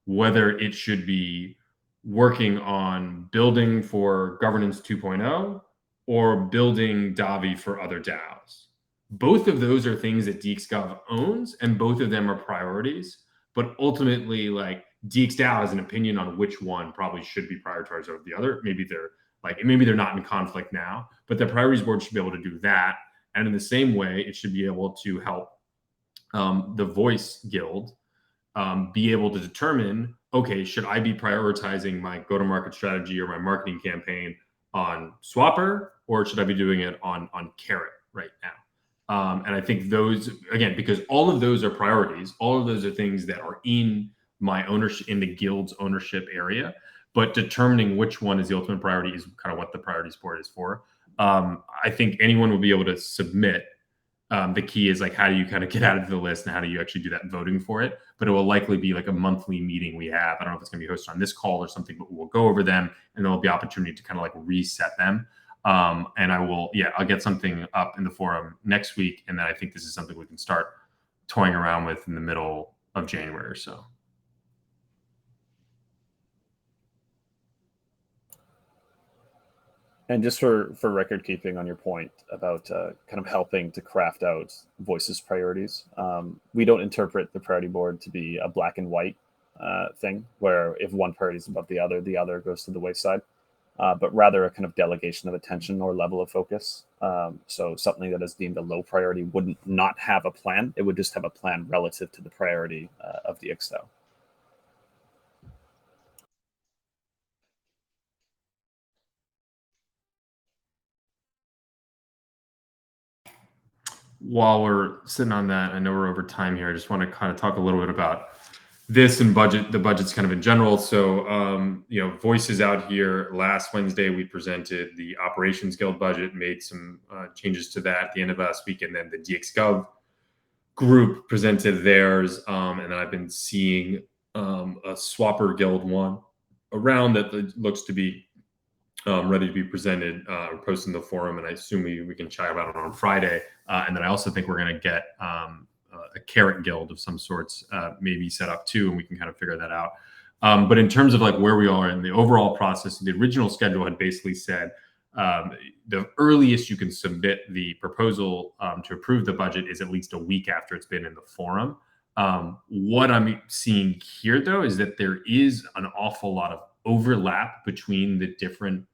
whether it should be working on building for governance 2.0 or building Davi for other DAOs. Both of those are things that DXgov owns, and both of them are priorities. But ultimately, like, DXDAO has an opinion on which one probably should be prioritized over the other. Maybe they're not in conflict now, but the priorities board should be able to do that. And in the same way, it should be able to help the Voice Guild be able to determine, okay, should I be prioritizing my go-to-market strategy or my marketing campaign on Swapper, or should I be doing it on Carrot right now? And I think those, again, because all of those are priorities, all of those are things that are in my ownership, in the guild's ownership area, but determining which one is the ultimate priority is kind of what the priorities board is for. I think anyone will be able to submit. The key is like, how do you kind of get added to the list, and how do you actually do that voting for it? But it will likely be like a monthly meeting we have. I don't know if it's going to be hosted on this call or something, but we'll go over them, and there'll be opportunity to kind of like reset them. And I'll get something up in the forum next week. And then I think this is something we can start toying around with in the middle of January or so. And just for record keeping on your point about kind of helping to craft out Voice's priorities, we don't interpret the priority board to be a black and white thing where if one priority is above the other goes to the wayside, but rather a kind of delegation of attention or level of focus. So something that is deemed a low priority wouldn't not have a plan. It would just have a plan relative to the priority of the DXgov. While we're sitting on that, I know we're over time here. I just want to kind of talk a little bit about this and the budgets kind of in general. So, Voice is out here. Last Wednesday, we presented the Operations Guild budget, made some changes to that at the end of last week. And then the DXgov group presented theirs. And then I've been seeing a Swapper Guild one around that looks to be ready to be presented or posted in the forum, and I assume we can chat about it on Friday. And then I also think we're going to get a carrot guild of some sorts maybe set up too, and we can kind of figure that out. But in terms of like where we are in the overall process, the original schedule had basically said the earliest you can submit the proposal to approve the budget is at least a week after it's been in the forum. What I'm seeing here, though, is that there is an awful lot of overlap between the different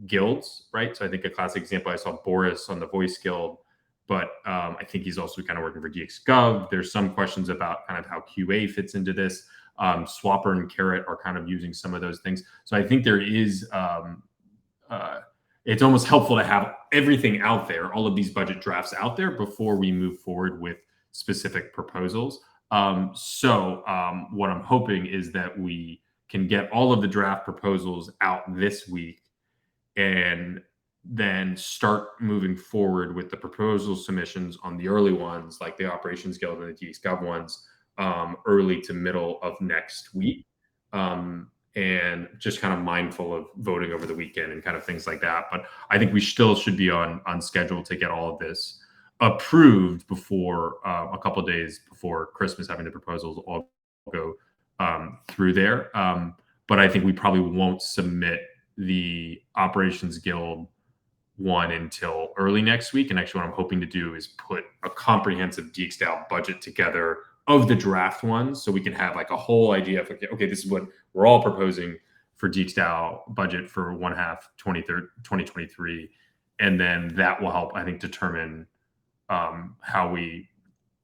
guilds, right? So I think a classic example, I saw Boris on the Voice Guild, but I think he's also kind of working for DXgov. There's some questions about kind of how QA fits into this. Swapper and Carrot are kind of using some of those things. So I think there is, it's almost helpful to have everything out there, all of these budget drafts out there before we move forward with specific proposals. So what I'm hoping is that we can get all of the draft proposals out this week and then start moving forward with the proposal submissions on the early ones, like the Operations Guild and the DXgov ones, early to middle of next week. And just kind of mindful of voting over the weekend and kind of things like that. But I think we still should be on schedule to get all of this approved before a couple of days before Christmas, having the proposals all go through there. But I think we probably won't submit the Operations Guild one until early next week. And actually what I'm hoping to do is put a comprehensive DXgov budget together of the draft ones, so we can have like a whole idea of, okay, this is what we're all proposing for DXgov budget for 1/2 2023. And then that will help, I think, determine how we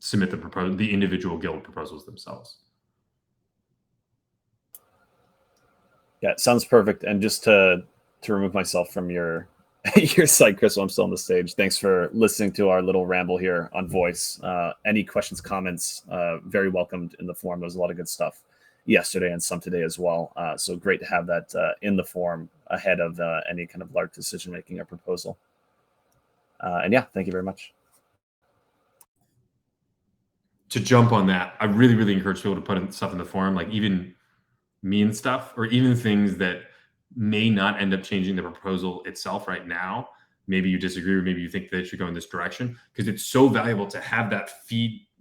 submit the individual guild proposals themselves. Yeah, it sounds perfect. And just to remove myself from your your side, Chris, while I'm still on the stage, thanks for listening to our little ramble here on Voice. Any questions, comments, very welcomed in the forum. There was a lot of good stuff yesterday and some today as well. So great to have that in the forum ahead of any kind of large decision making or proposal. And yeah, thank you very much. To jump on that, I really, really encourage people to put stuff in the forum, like even mean stuff, or even things that may not end up changing the proposal itself right now. Maybe you disagree, or maybe you think that it should go in this direction, because it's so valuable to have that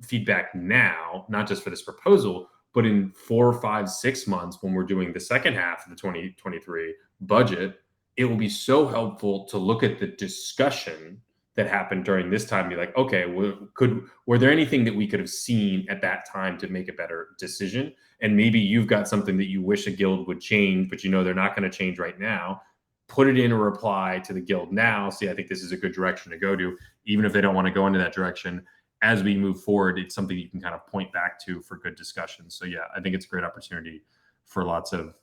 feedback now, not just for this proposal, but in 4, 5, 6 months when we're doing the second half of the 2023 budget. It will be so helpful to look at the discussion that happened during this time and be like, okay, were there anything that we could have seen at that time to make a better decision? And maybe you've got something that you wish a guild would change, but you know they're not going to change right now. Put it in a reply to the guild now. See, I think this is a good direction to go to, even if they don't want to go into that direction. As we move forward, it's something you can kind of point back to for good discussion. So yeah, I think it's a great opportunity for lots of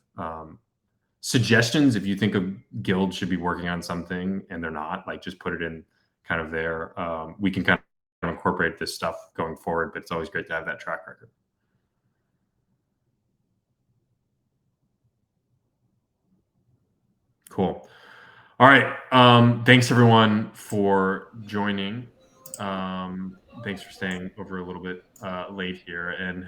suggestions. If you think a guild should be working on something and they're not, like, just put it in kind of there. We can kind of incorporate this stuff going forward, but it's always great to have that track record. Cool. All right. Thanks everyone for joining. Thanks for staying over a little bit late here, and